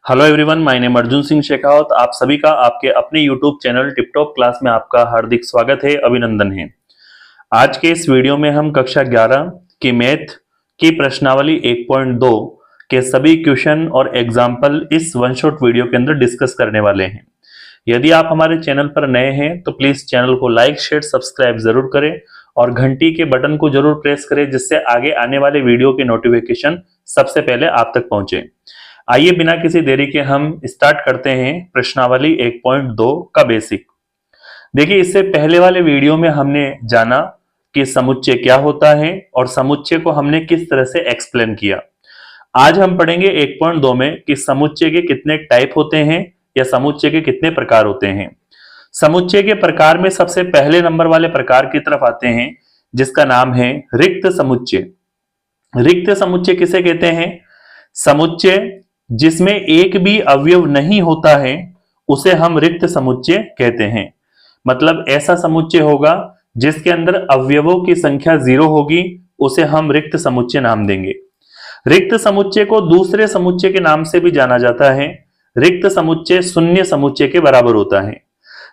Hello everyone, my name Arjun Singh Shekhawat. आप सभी का आपके अपने यूट्यूब चैनल टिपटॉप क्लास में आपका हार्दिक स्वागत है, अभिनंदन है। आज के इस वीडियो में हम कक्षा 11 की मैथ की प्रश्नावली 1.2 के सभी क्वेश्चन और एग्जाम्पल इस वन शॉट वीडियो के अंदर डिस्कस करने वाले हैं। यदि आप हमारे चैनल पर नए हैं तो प्लीज चैनल को लाइक शेयर सब्सक्राइब जरूर करें और घंटी के बटन को जरूर प्रेस करें, जिससे आगे आने वाले वीडियो के नोटिफिकेशन सबसे पहले आप तक पहुंचे। आइए बिना किसी देरी के हम स्टार्ट करते हैं प्रश्नावली 1.2 का बेसिक। देखिए, इससे पहले वाले वीडियो में हमने जाना कि समुच्चय क्या होता है और समुच्चय को हमने किस तरह से एक्सप्लेन किया। आज हम पढ़ेंगे 1.2 में कि समुच्चय के कितने टाइप होते हैं या समुच्चय के कितने प्रकार होते हैं। समुच्चय के प्रकार में सबसे पहले नंबर वाले प्रकार की तरफ आते हैं, जिसका नाम है रिक्त समुच्चय। रिक्त समुच्चय किसे कहते हैं? समुच्चय जिसमें एक भी अवयव नहीं होता है उसे हम रिक्त समुच्चय कहते हैं। मतलब ऐसा समुच्चय होगा जिसके अंदर अवयवों की संख्या 0 होगी, उसे हम रिक्त समुच्चय नाम देंगे। रिक्त समुच्चय को दूसरे समुच्चय के नाम से भी जाना जाता है। रिक्त समुच्चय शून्य समुच्चय के बराबर होता है।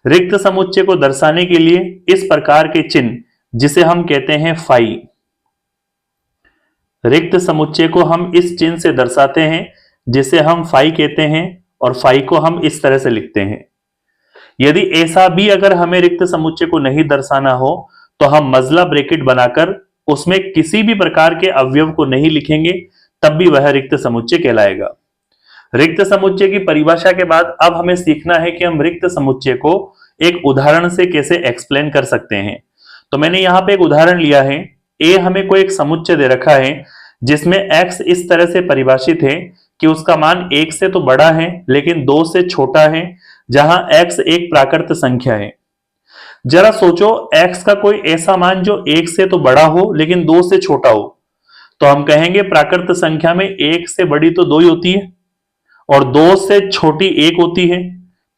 रिक्त समुच्चय को दर्शाने के लिए इस प्रकार के चिन्ह, जिसे हम कहते हैं फाई, रिक्त समुच्चय को हम इस चिन्ह से दर्शाते हैं, जिसे हम फाई कहते हैं, और फाई को हम इस तरह से लिखते हैं। यदि ऐसा भी अगर हमें रिक्त समुच्चय को नहीं दर्शाना हो तो हम मजला ब्रैकेट बनाकर उसमें किसी भी प्रकार के अवयव को नहीं लिखेंगे, तब भी वह रिक्त समुच्चय कहलाएगा। रिक्त समुच्चय की परिभाषा के बाद अब हमें सीखना है कि हम रिक्त समुच्चय को एक उदाहरण से कैसे एक्सप्लेन कर सकते हैं। तो मैंने यहाँ पे एक उदाहरण लिया है। ए हमें कोई एक समुच्चय दे रखा है जिसमें x इस तरह से परिभाषित है कि उसका मान 1 से तो बड़ा है लेकिन 2 से छोटा है, जहां x एक प्राकृत संख्या है। जरा सोचो, x का कोई ऐसा मान जो 1 से तो बड़ा हो लेकिन 2 से छोटा हो, तो हम कहेंगे प्राकृत संख्या में 1 से बड़ी तो 2 ही होती है और 2 से छोटी 1 होती है।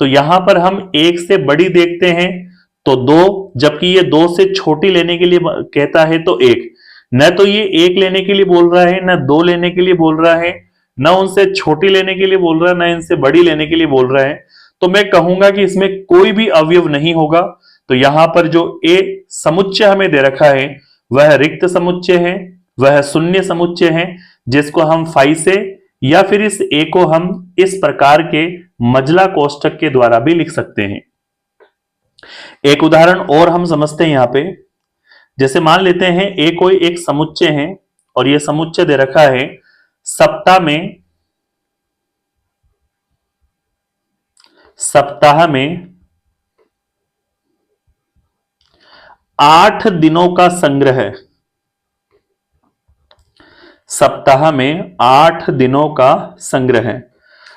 तो यहां पर हम 1 से बड़ी देखते हैं तो 2, जबकि ये 2 से छोटी लेने के लिए कहता है तो 1। न तो ये 1 लेने के लिए बोल रहा है, न 2 लेने के लिए बोल रहा है, न उनसे छोटी लेने के लिए बोल रहा है, न इनसे बड़ी लेने के लिए बोल रहा है। तो मैं कहूंगा कि इसमें कोई भी अवयव नहीं होगा। तो यहां पर जो ए समुच्चय हमें दे रखा है वह रिक्त समुच्चय है, वह शून्य समुच्चय है, जिसको हम फाई से या फिर इस ए को हम इस प्रकार के मजला कोष्ठक के द्वारा भी लिख सकते हैं। एक उदाहरण और हम समझते हैं यहां पे। जैसे मान लेते हैं ए कोई एक समुच्चय है और यह समुच्चय दे रखा है सप्ताह में 8 दिनों का संग्रह है। सप्ताह में 8 दिनों का संग्रह है।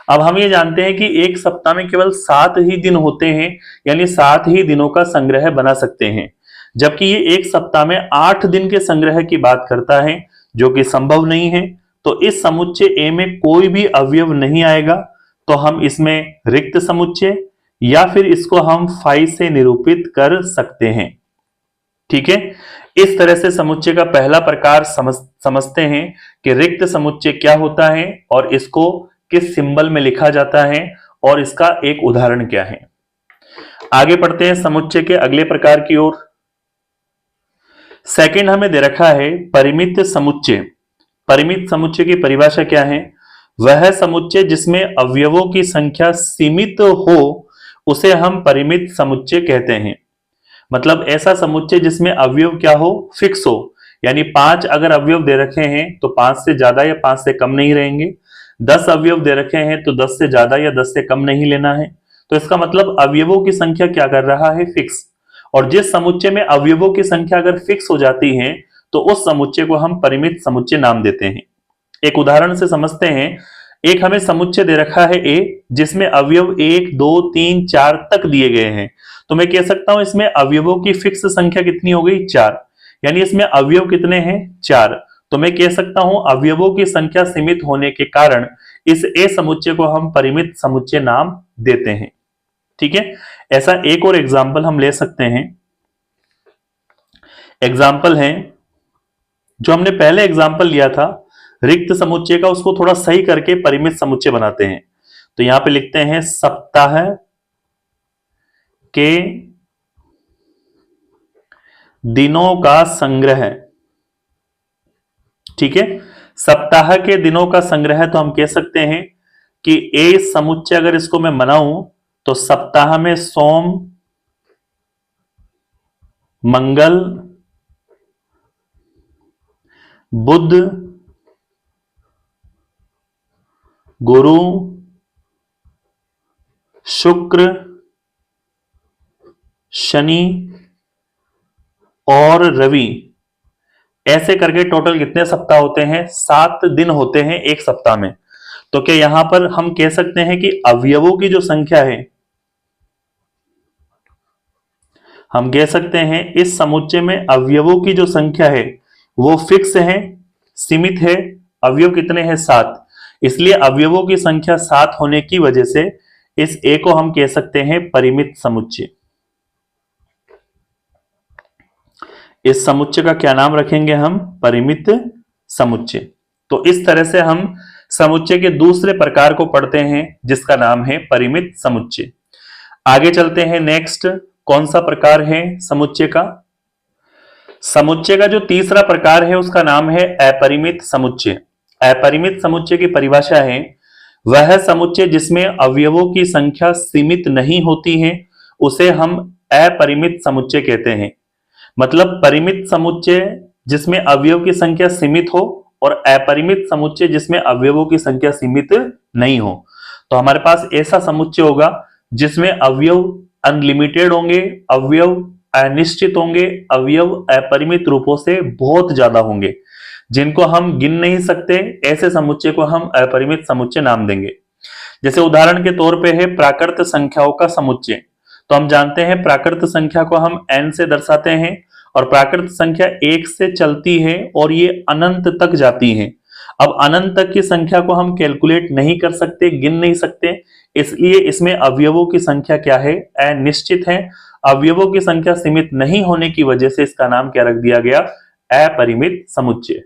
अब हम ये जानते हैं कि एक सप्ताह में केवल 7 ही दिन होते हैं, यानी 7 ही दिनों का संग्रह बना सकते हैं, जबकि ये एक सप्ताह में 8 दिन के संग्रह की बात करता है, जो कि संभव नहीं है। तो इस समुच्चय ए में कोई भी अवयव नहीं आएगा, तो हम इसमें रिक्त समुच्चय या फिर इसको हम फाई से निरूपित कर सकते हैं। ठीक है, इस तरह से समुच्चय का पहला प्रकार समझते हैं कि रिक्त समुच्चय क्या होता है और इसको किस सिंबल में लिखा जाता है और इसका एक उदाहरण क्या है। आगे बढ़ते हैं समुच्चय के अगले प्रकार की ओर। सेकंड हमें दे रखा है परिमित समुच्चय। परिमित समुच्चय की परिभाषा क्या है? वह समुच्चय जिसमें अवयवों की संख्या सीमित हो उसे हम परिमित समुच्चय कहते हैं। मतलब ऐसा समुच्चय जिसमें अवयव क्या हो? फिक्स हो। यानी 5 अगर अवयव दे रखे हैं तो 5 से ज्यादा या 5 से कम नहीं रहेंगे। 10 अवयव दे रखे हैं तो 10 से ज्यादा या 10 से कम नहीं लेना है। तो इसका मतलब अवयवों की संख्या क्या कर रहा है? फिक्स। और जिस समुच्चय में अवयवों की संख्या अगर फिक्स हो जाती है तो उस समुच्चय को हम परिमित समुच्चय नाम देते हैं। एक उदाहरण से समझते हैं। एक हमें समुच्चय दे रखा है ए, जिसमें अवयव 1 2 3 4 तक दिए गए हैं। तो मैं कह सकता हूं इसमें अवयवों की फिक्स संख्या कितनी हो गई? 4। यानी इसमें अवयव कितने हैं? 4। तो मैं कह सकता हूं अवयवों की संख्या सीमित होने के कारण इस ए समुच्चय को हम परिमित समुच्चय नाम देते हैं। ठीक है, ऐसा एक और एग्जाम्पल हम ले सकते हैं। एग्जाम्पल है जो हमने पहले एग्जाम्पल लिया था रिक्त समुच्चय का, उसको थोड़ा सही करके परिमित समुच्चय बनाते हैं। तो यहां पे लिखते हैं सप्ताह के दिनों का संग्रह। ठीक है, सप्ताह के दिनों का संग्रह, तो हम कह सकते हैं कि ए समुच्चय अगर इसको मैं बनाऊं तो सप्ताह में सोम, मंगल, बुध, गुरु, शुक्र, शनि और रवि, ऐसे करके टोटल कितने सप्ताह होते हैं? 7 दिन होते हैं एक सप्ताह में। तो क्या यहां पर हम कह सकते हैं कि अवयवों की जो संख्या है, हम कह सकते हैं इस समुच्चय में अवयवों की जो संख्या है वो फिक्स है, सीमित है। अवयव कितने हैं? 7। इसलिए अवयवों की संख्या 7 होने की वजह से इस ए को हम कह सकते हैं परिमित समुच्चय। इस समुच्चय का क्या नाम रखेंगे हम? परिमित समुच्चय। तो इस तरह से हम समुच्चय के दूसरे प्रकार को पढ़ते हैं जिसका नाम है परिमित समुच्चय। आगे चलते हैं, नेक्स्ट कौन सा प्रकार है समुच्चय का? समुच्चय का जो तीसरा प्रकार है उसका नाम है अपरिमित समुच्चय। अपरिमित समुच्चय की परिभाषा है वह समुच्चय जिसमें अवयवों की संख्या सीमित नहीं होती है उसे हम अपरिमित समुच्चय कहते हैं। मतलब परिमित समुच्चय जिसमें अवयव की संख्या सीमित हो और अपरिमित समुच्चय जिसमें अवयवों की संख्या सीमित नहीं हो। तो हमारे पास ऐसा समुच्चय होगा जिसमें अवयव अनलिमिटेड होंगे, अवयव अनिश्चित होंगे, अवयव अपरिमित रूपों से बहुत ज्यादा होंगे, जिनको हम गिन नहीं सकते। ऐसे समुच्चय को हम अपरिमित समुच्चय नाम देंगे। जैसे उदाहरण के तौर पे है प्राकृत संख्याओं का समुच्चय। तो हम जानते हैं प्राकृत संख्या को हम n से दर्शाते हैं और प्राकृत संख्या 1 से चलती है और ये अनंत तक जाती है। अब अनंत तक की संख्या को हम कैलकुलेट नहीं कर सकते, गिन नहीं सकते, इसलिए इसमें अवयवों की संख्या क्या है? अनिश्चित है। अवयवों की संख्या सीमित नहीं होने की वजह से इसका नाम क्या रख दिया गया? अपरिमित समुच्चय।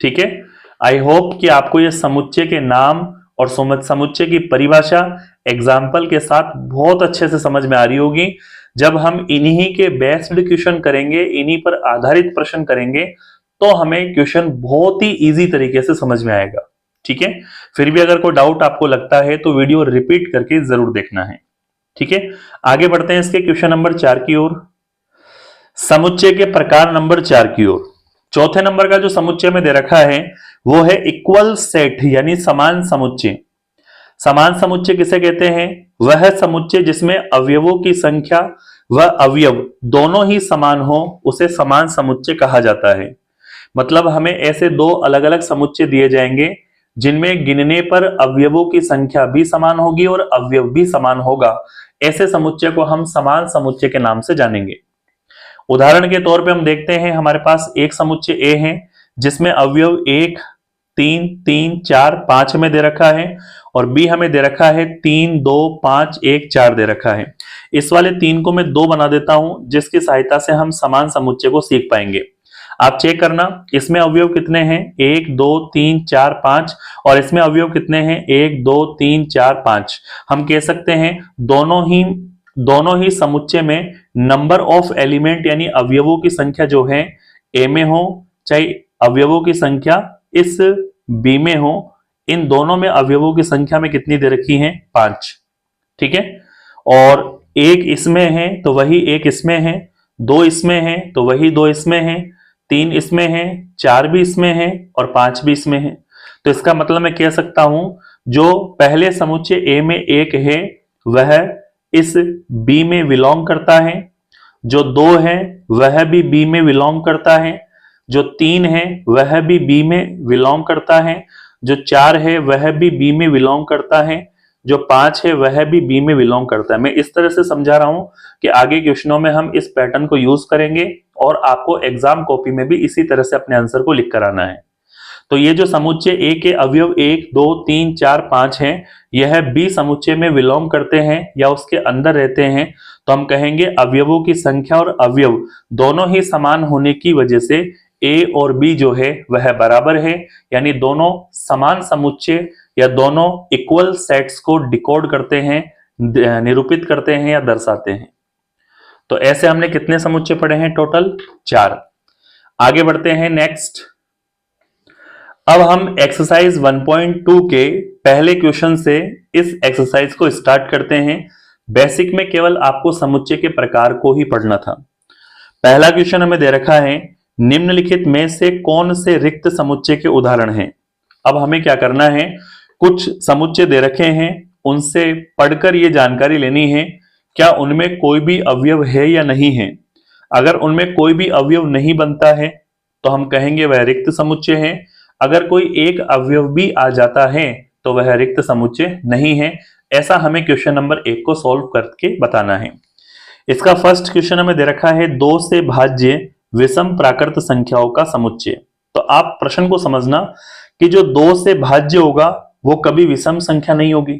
ठीक है, आई होप कि आपको यह समुच्चय के नाम और समुच्चय की परिभाषा एग्जाम्पल के साथ बहुत अच्छे से समझ में आ रही होगी। जब हम इन्हीं के बेस्ड क्वेश्चन करेंगे, इन्हीं पर आधारित प्रश्न करेंगे, तो हमें क्वेश्चन बहुत ही इजी तरीके से समझ में आएगा। ठीक है, फिर भी अगर कोई डाउट आपको लगता है तो वीडियो रिपीट करके जरूर देखना है। ठीक है, आगे बढ़ते हैं इसके क्वेश्चन नंबर 4 की ओर, समुच्चय के प्रकार नंबर 4 की ओर। चौथे नंबर का जो समुच्चय में दे रखा है वो है इक्वल सेट यानी समान समुच्चय। समान समुच्चय किसे कहते हैं? वह समुच्चय जिसमें अवयवों की संख्या व अवयव दोनों ही समान हो उसे समान समुच्चय कहा जाता है। मतलब हमें ऐसे दो अलग अलग समुच्चय दिए जाएंगे जिनमें गिनने पर अवयवों की संख्या भी समान होगी और अवयव भी समान होगा। ऐसे समुच्चय को हम समान समुच्चय के नाम से जानेंगे। उदाहरण के तौर पे हम देखते हैं हमारे पास एक समुच्चय ए है जिसमें अवयव 1, 3, 3, 4, 5 हमें दे रखा है और बी हमें दे रखा है 3, 2, 5, 1, 4 दे रखा है। इस वाले 3 को मैं 2 बना देता हूं जिसकी सहायता से हम समान समुच्चय को सीख पाएंगे। आप चेक करना इसमें अवयव कितने हैं? 1, 2, 3, 4, 5 और इसमें अवयव कितने हैं? 1, 2, 3, 4, 5। हम कह सकते हैं दोनों ही समुच्चय में नंबर ऑफ एलिमेंट यानी अवयवों की संख्या जो है ए में हो चाहे अवयवों की संख्या इस बी में हो, इन दोनों में अवयवों की संख्या में कितनी दे रखी है? 5। ठीक है, और 1 इसमें है तो वही 1 इसमें है, 2 इसमें है तो वही 2 इसमें है, 3 इसमें है, 4 भी इसमें है और 5 भी इसमें है। तो इसका मतलब मैं कह सकता हूं जो पहले समुच्चय ए में 1 है वह इस बी में बिलोंग करता है, जो 2 है वह भी बी में बिलोंग करता है, जो 3 है वह भी बी में बिलोंग करता है, जो 4 है वह भी बी में बिलोंग करता है, जो 5 है वह भी बी में बिलोंग करता है। मैं इस तरह से समझा रहा हूं कि आगे क्वेश्चनों में हम इस पैटर्न को यूज करेंगे और आपको एग्जाम कॉपी में भी इसी तरह से अपने आंसर को लिख कर आना है। तो ये जो समुच्चय ए के अवयव 1, 2, 3, 4, 5 हैं, यह बी समुच्चय में बिलोंग करते हैं या उसके अंदर रहते हैं, तो हम कहेंगे अवयवों की संख्या और अवयव दोनों ही समान होने की वजह से ए और बी जो है वह बराबर है, यानी दोनों समान समुच्चय या दोनों इक्वल सेट्स को डिकोड करते हैं, निरूपित करते हैं या दर्शाते हैं। तो ऐसे हमने कितने समुच्चय पढ़े हैं? टोटल 4। आगे बढ़ते हैं नेक्स्ट। अब हम एक्सरसाइज 1.2 के पहले क्वेश्चन से इस एक्सरसाइज को स्टार्ट करते हैं। बेसिक में केवल आपको समुच्चय के प्रकार को ही पढ़ना था। पहला क्वेश्चन हमें दे रखा है, निम्नलिखित में से कौन से रिक्त समुच्चय के उदाहरण हैं? अब हमें क्या करना है, कुछ समुच्चय दे रखे हैं, उनसे पढ़कर ये जानकारी लेनी है क्या उनमें कोई भी अवयव है या नहीं है। अगर उनमें कोई भी अवयव नहीं बनता है तो हम कहेंगे वह रिक्त समुच्चय है। अगर कोई एक अवयव भी आ जाता है तो वह रिक्त समुच्चय नहीं है। ऐसा हमें क्वेश्चन नंबर 1 को सॉल्व करके बताना है। इसका फर्स्ट क्वेश्चन हमें दे रखा है, 2 से भाज्य विषम प्राकृत संख्याओं का समुच्चय। तो आप प्रश्न को समझना कि जो 2 से भाज्य होगा वो कभी विषम संख्या नहीं होगी।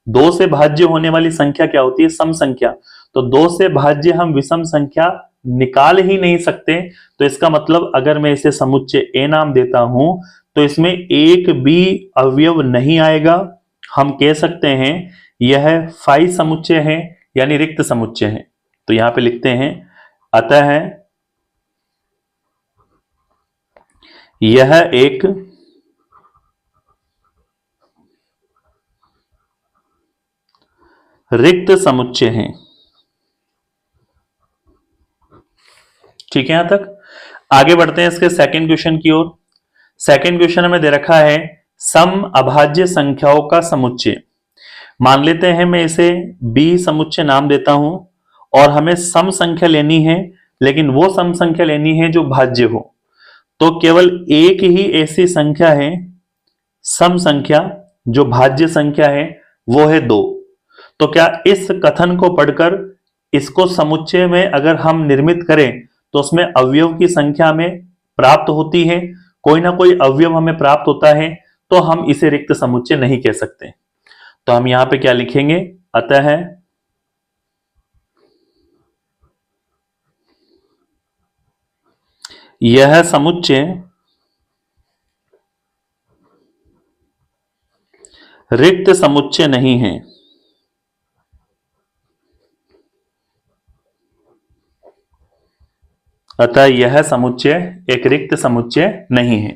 2 से भाज्य होने वाली संख्या क्या होती है? सम संख्या। तो 2 से भाज्य हम विषम संख्या निकाल ही नहीं सकते। तो इसका मतलब अगर मैं इसे समुच्चय ए नाम देता हूं तो इसमें एक भी अवयव नहीं आएगा। हम कह सकते हैं यह फाई समुच्चय है, यानी रिक्त समुच्चय है। तो यहां पे लिखते हैं, अतः यह एक रिक्त समुच्चय है। ठीक है, यहां तक। आगे बढ़ते हैं इसके सेकंड क्वेश्चन की ओर। सेकंड क्वेश्चन हमें दे रखा है, सम अभाज्य संख्याओं का समुच्चय। मान लेते हैं मैं इसे बी समुच्चय नाम देता हूं और हमें सम संख्या लेनी है, लेकिन वो सम संख्या लेनी है जो भाज्य हो। तो केवल एक ही ऐसी संख्या है सम संख्या जो भाज्य संख्या है, वो है 2। तो क्या इस कथन को पढ़कर इसको समुच्चय में अगर हम निर्मित करें तो उसमें अवयव की संख्या हमें प्राप्त होती है, कोई ना कोई अवयव हमें प्राप्त होता है, तो हम इसे रिक्त समुच्चय नहीं कह सकते। तो हम यहां पे क्या लिखेंगे, अतः यह समुच्चय रिक्त समुच्चय नहीं है। अतः यह समुच्चय एक रिक्त समुच्चय नहीं है।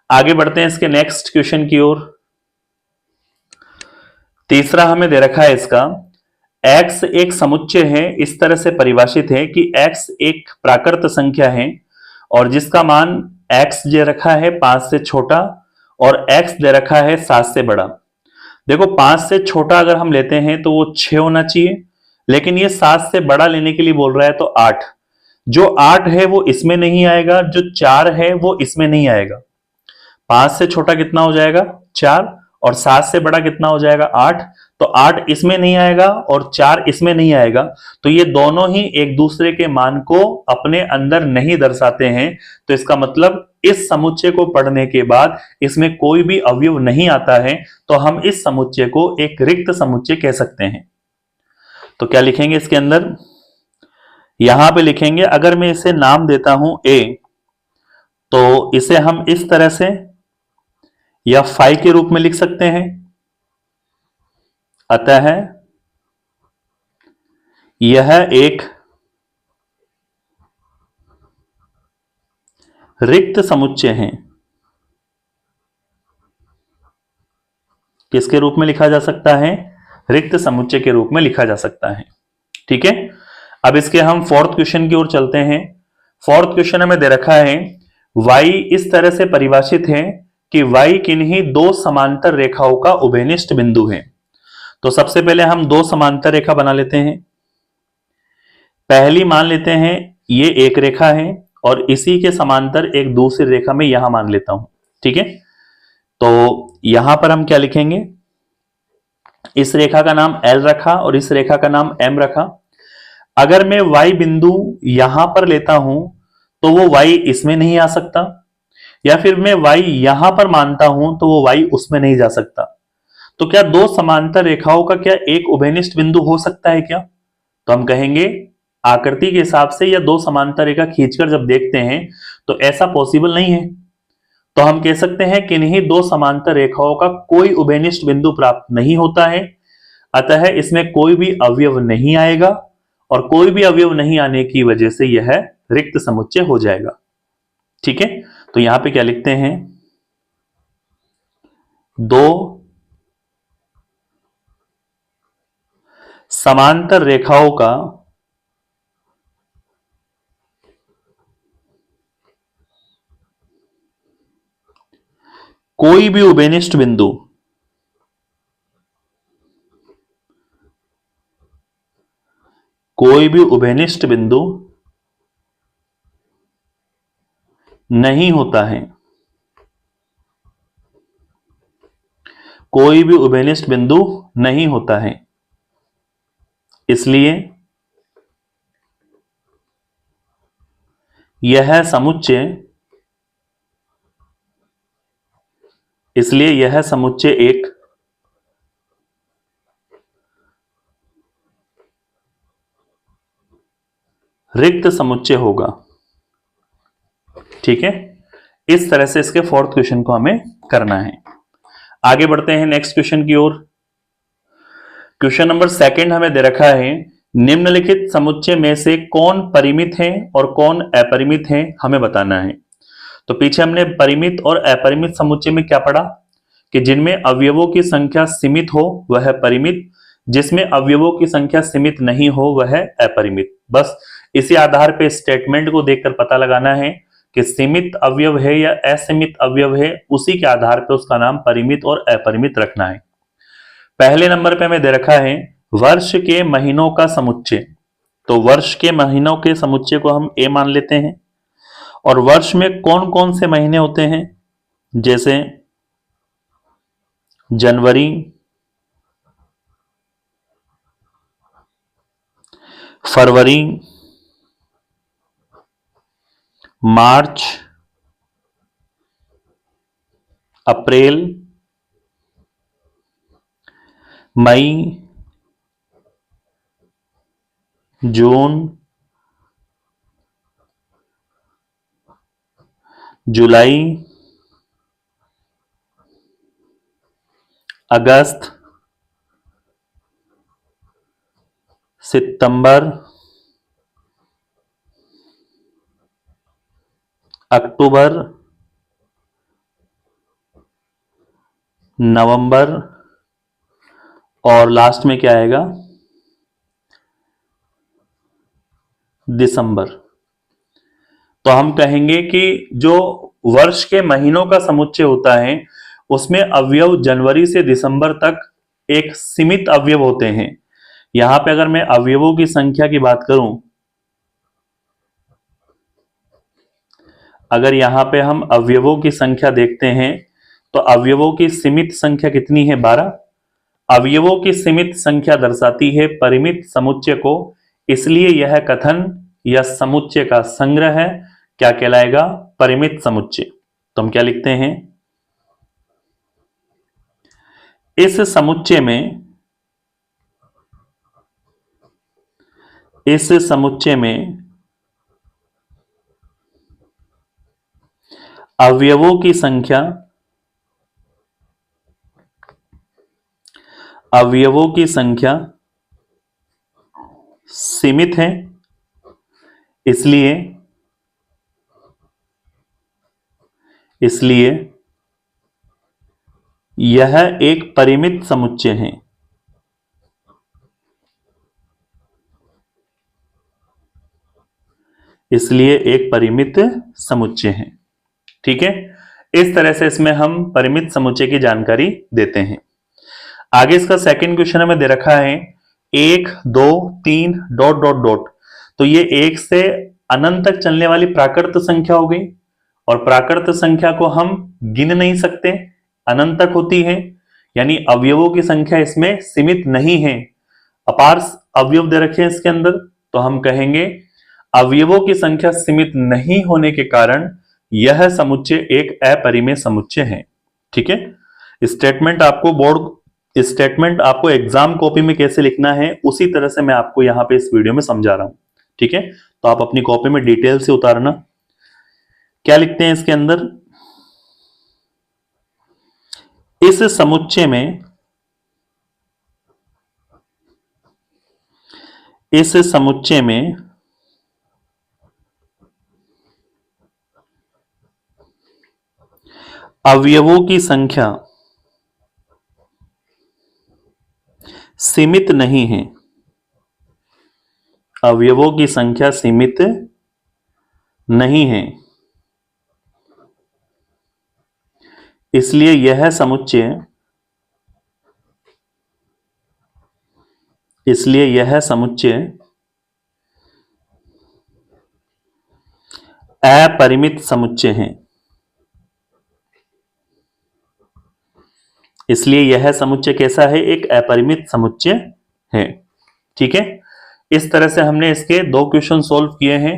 आगे बढ़ते हैं इसके नेक्स्ट क्वेश्चन की ओर। तीसरा हमें दे रखा है इसका, x एक समुच्चय है, इस तरह से परिभाषित है कि x एक प्राकृत संख्या है और जिसका मान x दे रखा है 5 से छोटा और x दे रखा है 7 से बड़ा। देखो 5 से छोटा अगर हम लेते हैं तो वो 6 होना चाहिए, लेकिन ये 7 से बड़ा लेने के लिए बोल रहा है तो 8। जो 8 है वो इसमें नहीं आएगा, जो 4 है वो इसमें नहीं आएगा। 5 से छोटा कितना हो जाएगा? 4, और 7 से बड़ा कितना हो जाएगा? 8। तो 8 इसमें नहीं आएगा और 4 इसमें नहीं आएगा। तो ये दोनों ही एक दूसरे के मान को अपने अंदर नहीं दर्शाते हैं। तो इसका मतलब इस समुच्चय को पढ़ने के बाद इसमें कोई भी अवयव नहीं आता है, तो हम इस समुच्चय को एक रिक्त समुच्चय कह सकते हैं। तो क्या लिखेंगे इसके अंदर? यहां पे लिखेंगे, अगर मैं इसे नाम देता हूं ए, तो इसे हम इस तरह से या फाई के रूप में लिख सकते हैं। अतः यह एक रिक्त समुच्चय है। किसके रूप में लिखा जा सकता है? रिक्त समुच्चय के रूप में लिखा जा सकता है। ठीक है, अब इसके हम फोर्थ क्वेश्चन की ओर चलते हैं। फोर्थ क्वेश्चन हमें दे रखा है, y इस तरह से परिभाषित है कि y किन्हीं 2 समांतर रेखाओं का उभयनिष्ठ बिंदु है। तो सबसे पहले हम 2 समांतर रेखा बना लेते हैं। पहली मान लेते हैं ये एक रेखा है और इसी के समांतर एक दूसरी रेखा में यहां मान लेता हूं। ठीक है, तो यहां पर हम क्या लिखेंगे, इस रेखा का नाम L रखा और इस रेखा का नाम M रखा। अगर मैं y बिंदु यहां पर लेता हूं तो वो y इसमें नहीं आ सकता, या फिर मैं y यहां पर मानता हूं तो वो y उसमें नहीं जा सकता। तो क्या 2 समांतर रेखाओं का क्या एक उभयनिष्ठ बिंदु हो सकता है क्या? तो हम कहेंगे आकृति के हिसाब से या 2 समांतर रेखा खींचकर जब देखते हैं तो ऐसा पॉसिबल नहीं है। तो हम कह सकते हैं कि इन्हीं दो समांतर रेखाओं का कोई उभयनिष्ठ बिंदु प्राप्त नहीं होता है, अतः इसमें कोई भी अवयव नहीं आएगा और कोई भी अवयव नहीं आने की वजह से यह रिक्त समुच्चय हो जाएगा। ठीक है, तो यहां पे क्या लिखते हैं, दो समांतर रेखाओं का कोई भी उभयनिष्ठ बिंदु नहीं होता है, कोई भी उभयनिष्ठ बिंदु नहीं होता है, इसलिए यह समुच्चय एक रिक्त समुच्चय होगा। ठीक है, इस तरह से इसके फोर्थ क्वेश्चन को हमें करना है। आगे बढ़ते हैं नेक्स्ट क्वेश्चन की ओर। क्वेश्चन नंबर सेकंड हमें दे रखा है, निम्नलिखित समुच्चय में से कौन परिमित है और कौन अपरिमित है, हमें बताना है। तो पीछे हमने परिमित और अपरिमित समुच्चय में क्या पढ़ा कि जिनमें अवयवों की संख्या सीमित हो वह परिमित, जिसमें अवयवों की संख्या सीमित नहीं हो वह अपरिमित। बस इसी आधार पे स्टेटमेंट को देखकर पता लगाना है कि सीमित अवयव है या असीमित अवयव है, उसी के आधार पर उसका नाम परिमित और अपरिमित रखना है। पहले नंबर पे हमें दे रखा है वर्ष के महीनों का समुच्चय। तो वर्ष के महीनों के समुच्चय को हम ए मान लेते हैं और वर्ष में कौन कौन से महीने होते हैं, जैसे जनवरी, फरवरी, मार्च, अप्रैल, मई, जून, जुलाई, अगस्त, सितंबर, अक्टूबर, नवंबर और लास्ट में क्या आएगा, दिसंबर। तो हम कहेंगे कि जो वर्ष के महीनों का समुच्चय होता है उसमें अवयव जनवरी से दिसंबर तक एक सीमित अवयव होते हैं। यहां पे अगर मैं अवयवों की संख्या की बात करूं, अगर यहां पे हम अवयवों की संख्या देखते हैं तो अवयवों की सीमित संख्या कितनी है, 12। अवयवों की सीमित संख्या दर्शाती है परिमित समुच्चय को, इसलिए यह कथन या समुच्चय का संग्रह है क्या कहलाएगा, परिमित समुच्चय। तो हम क्या लिखते हैं, इस समुच्चय में अवयवों की संख्या सीमित है, इसलिए यह एक परिमित समुच्चय है। इसलिए एक परिमित समुच्चय है। ठीक है, इस तरह से इसमें हम परिमित समुच्चय की जानकारी देते हैं। आगे इसका सेकंड क्वेश्चन हमें दे रखा है 1, 2, 3 ... तो ये 1 से अनंत तक चलने वाली प्राकृत संख्या हो गई और प्राकृत संख्या को हम गिन नहीं सकते, अनंत तक होती है, यानी अवयवों की संख्या इसमें सीमित नहीं है, अपार अवयव दे रखे हैं इसके अंदर। तो हम कहेंगे अवयवों की संख्या सीमित नहीं होने के कारण यह समुच्चय एक अपरिमेय समुच्चय है। ठीक है, स्टेटमेंट आपको एग्जाम कॉपी में कैसे लिखना है उसी तरह से मैं आपको यहां पे इस वीडियो में समझा रहा हूं। ठीक है, तो आप अपनी कॉपी में डिटेल से उतारना। क्या लिखते हैं इसके अंदर? इस समुच्चय में अवयवों की संख्या सीमित नहीं है। अवयवों की संख्या सीमित नहीं है, इसलिए यह समुच्चय अपरिमित समुच्चय है। इसलिए यह समुच्चय कैसा है? एक अपरिमित समुच्चय है। ठीक है, इस तरह से हमने इसके 2 क्वेश्चन सोल्व किए हैं।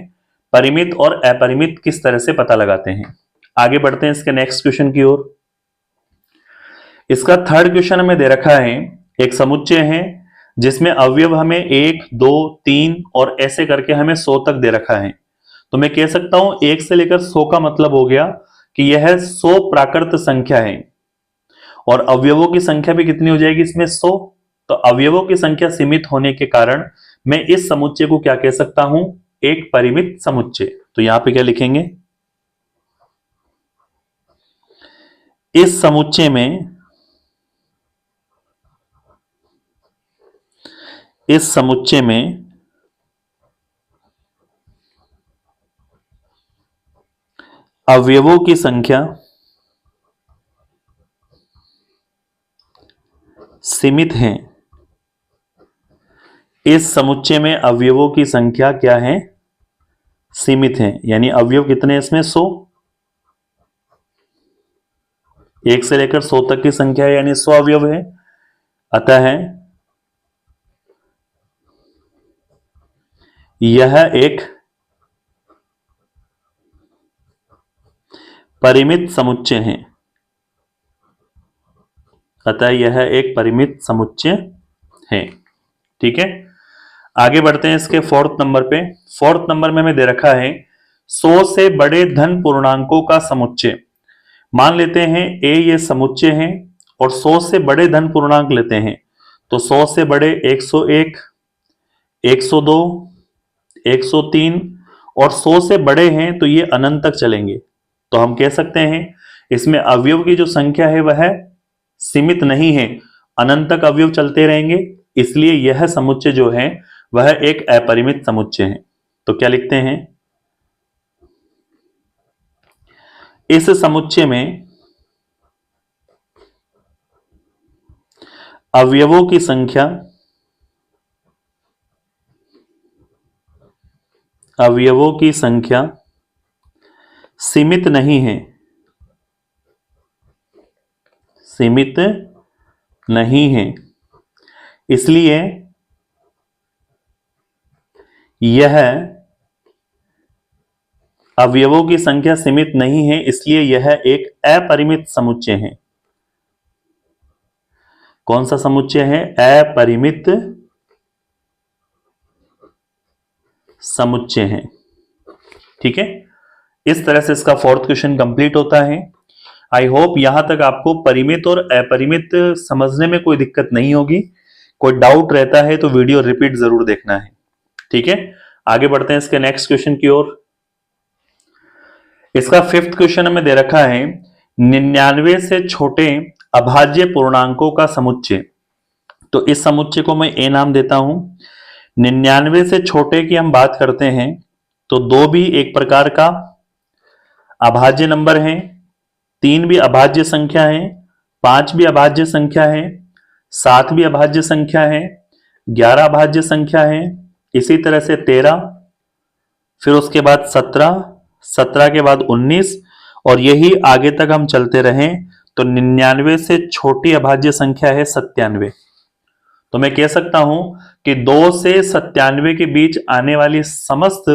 परिमित और अपरिमित किस तरह से पता लगाते हैं। आगे बढ़ते हैं इसके नेक्स्ट क्वेश्चन की ओर। इसका थर्ड क्वेश्चन हमें दे रखा है, एक समुच्चय है जिसमें अवयव हमें 1, 2, 3 और ऐसे करके हमें 100 तक दे रखा है। तो मैं कह सकता हूं 1 से लेकर 100 का मतलब हो गया कि यह 100 प्राकृत संख्या है। और अवयवों की संख्या भी कितनी हो जाएगी इसमें? 100। तो अवयवों की संख्या सीमित होने के कारण मैं इस समुच्चय को क्या कह सकता हूं? एक परिमित समुच्चय। तो यहां पे क्या लिखेंगे? इस समुच्चय में अवयवों की संख्या सीमित है। इस समुच्चय में अवयवों की संख्या क्या है? सीमित है। यानी अवयव कितने हैं इसमें? 100। 1 से लेकर 100 तक की संख्या है, यानी 100 अवयव है। अतः यह एक परिमित समुच्चय है। अतः यह एक परिमित समुच्चय है। ठीक है, आगे बढ़ते हैं इसके फोर्थ नंबर पे। फोर्थ नंबर में हमें दे रखा है 100 से बड़े धन पूर्णांकों का समुच्चय। मान लेते हैं ए ये समुच्चय है और 100 से बड़े धन पूर्णांक लेते हैं। तो 100 से बड़े 101, 102, 103 और 100 से बड़े हैं तो ये अनंत तक चलेंगे। तो हम कह सकते हैं इसमें अवयव की जो संख्या है वह सीमित नहीं है, अनंत तक अवयव चलते रहेंगे। इसलिए यह समुच्चय जो है वह एक अपरिमित समुच्चय है। तो क्या लिखते हैं? इस समुच्चय में अवयवों की संख्या सीमित नहीं है। सीमित नहीं है, इसलिए यह अवयवों की संख्या सीमित नहीं है, इसलिए यह एक अपरिमित समुच्चय है। कौन सा समुच्चय है? अपरिमित समुच्चय है। ठीक है, इस तरह से इसका फोर्थ क्वेश्चन कंप्लीट होता है। आई होप यहां तक आपको परिमित और अपरिमित समझने में कोई दिक्कत नहीं होगी। कोई डाउट रहता है तो वीडियो रिपीट जरूर देखना है। ठीक है, आगे बढ़ते हैं इसके नेक्स्ट क्वेश्चन की ओर। इसका फिफ्थ क्वेश्चन हमें दे रखा है 99 से छोटे अभाज्य पूर्णांकों का समुच्चय। तो इस समुच्चय को मैं ए नाम देता हूं। 99 से छोटे की हम बात करते हैं तो 2 भी एक प्रकार का अभाज्य नंबर है, 3 भी अभाज्य संख्या है, 5 भी अभाज्य संख्या है, 7 भी अभाज्य संख्या है, 11 अभाज्य संख्या है, इसी तरह से 13, फिर उसके बाद 17, 17 के बाद 19 और यही आगे तक हम चलते रहें तो 99 से छोटी अभाज्य संख्या है 97। तो मैं कह सकता हूं कि 2 से 97 के बीच आने वाली समस्त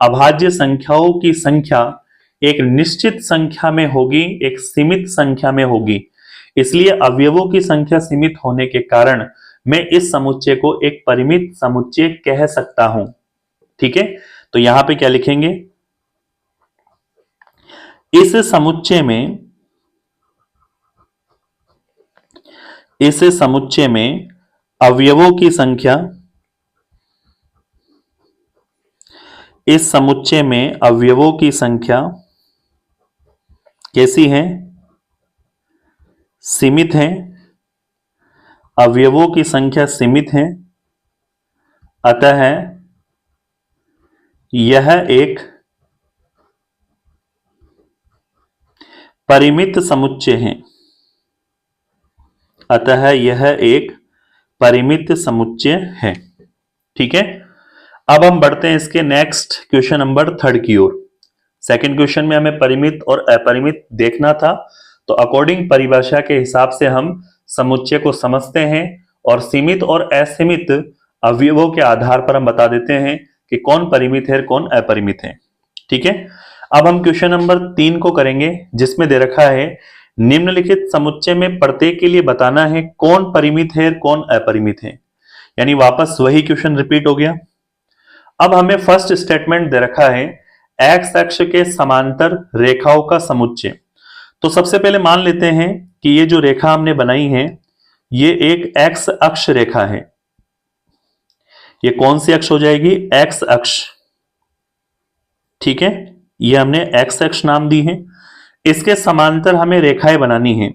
अभाज्य संख्याओं की संख्या एक निश्चित संख्या में होगी, एक सीमित संख्या में होगी। इसलिए अवयवों की संख्या सीमित होने के कारण मैं इस समुच्चय को एक परिमित समुच्चय कह सकता हूं। ठीक है, तो यहां पे क्या लिखेंगे? इस समुच्चय में अवयवों की संख्या कैसी है? सीमित है। अवयवों की संख्या सीमित है, अतः यह एक परिमित समुच्चय है। ठीक है। अब हम बढ़ते हैं इसके नेक्स्ट क्वेश्चन नंबर 3 की ओर। सेकंड क्वेश्चन में हमें परिमित और अपरिमित देखना था, तो अकॉर्डिंग परिभाषा के हिसाब से हम समुच्चय को समझते हैं और सीमित और असीमित अवयवों के आधार पर हम बता देते हैं कि कौन परिमित है कौन अपरिमित है। ठीक है। अब हम क्वेश्चन नंबर 3 को करेंगे, जिसमें दे रखा है निम्नलिखित समुच्चय में प्रत्येक के लिए बताना है कौन परिमित है कौन अपरिमित है। यानी वापस वही क्वेश्चन रिपीट हो गया। अब हमें फर्स्ट स्टेटमेंट दे रखा है एक्स अक्ष के समांतर रेखाओं का समुच्चय। तो सबसे पहले मान लेते हैं कि ये जो रेखा हमने बनाई है ये एक एक्स अक्ष रेखा है। ये कौन सी अक्ष हो जाएगी? एक्स अक्ष। ठीक है, ये हमने एक्स अक्ष नाम दी है। इसके समांतर हमें रेखाएं बनानी है।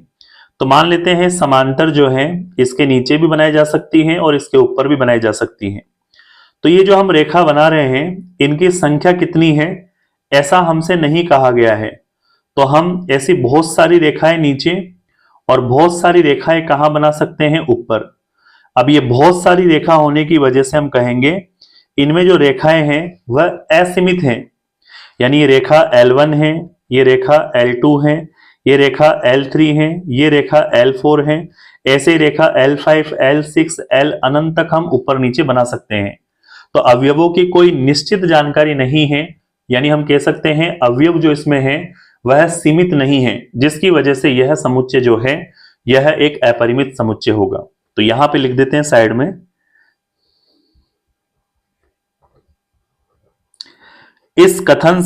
तो मान लेते हैं समांतर जो है इसके नीचे भी बनाई जा सकती है और इसके ऊपर भी बनाई जा सकती है। तो ये जो हम रेखा बना रहे हैं इनकी संख्या कितनी है ऐसा हमसे नहीं कहा गया है। तो हम ऐसी बहुत सारी रेखाएं नीचे और बहुत सारी रेखाएं कहां बना सकते हैं? ऊपर। अब ये बहुत सारी रेखा होने की वजह से हम कहेंगे इनमें जो रेखाएं हैं वह असीमित हैं। यानी ये रेखा L1 है, ये रेखा L2 है, ये रेखा L3 है, ये रेखा L4 है, ऐसे रेखा L5, L6, L अनंत तक हम ऊपर नीचे बना सकते हैं। तो अवयवों की कोई निश्चित जानकारी नहीं है, यानी हम कह सकते हैं अवयव जो इसमें है वह सीमित नहीं है, जिसकी वजह से यह समुच्चय जो है यह एक अपरिमित समुच्चय होगा। तो यहां पे लिख देते हैं साइड में, इस कथन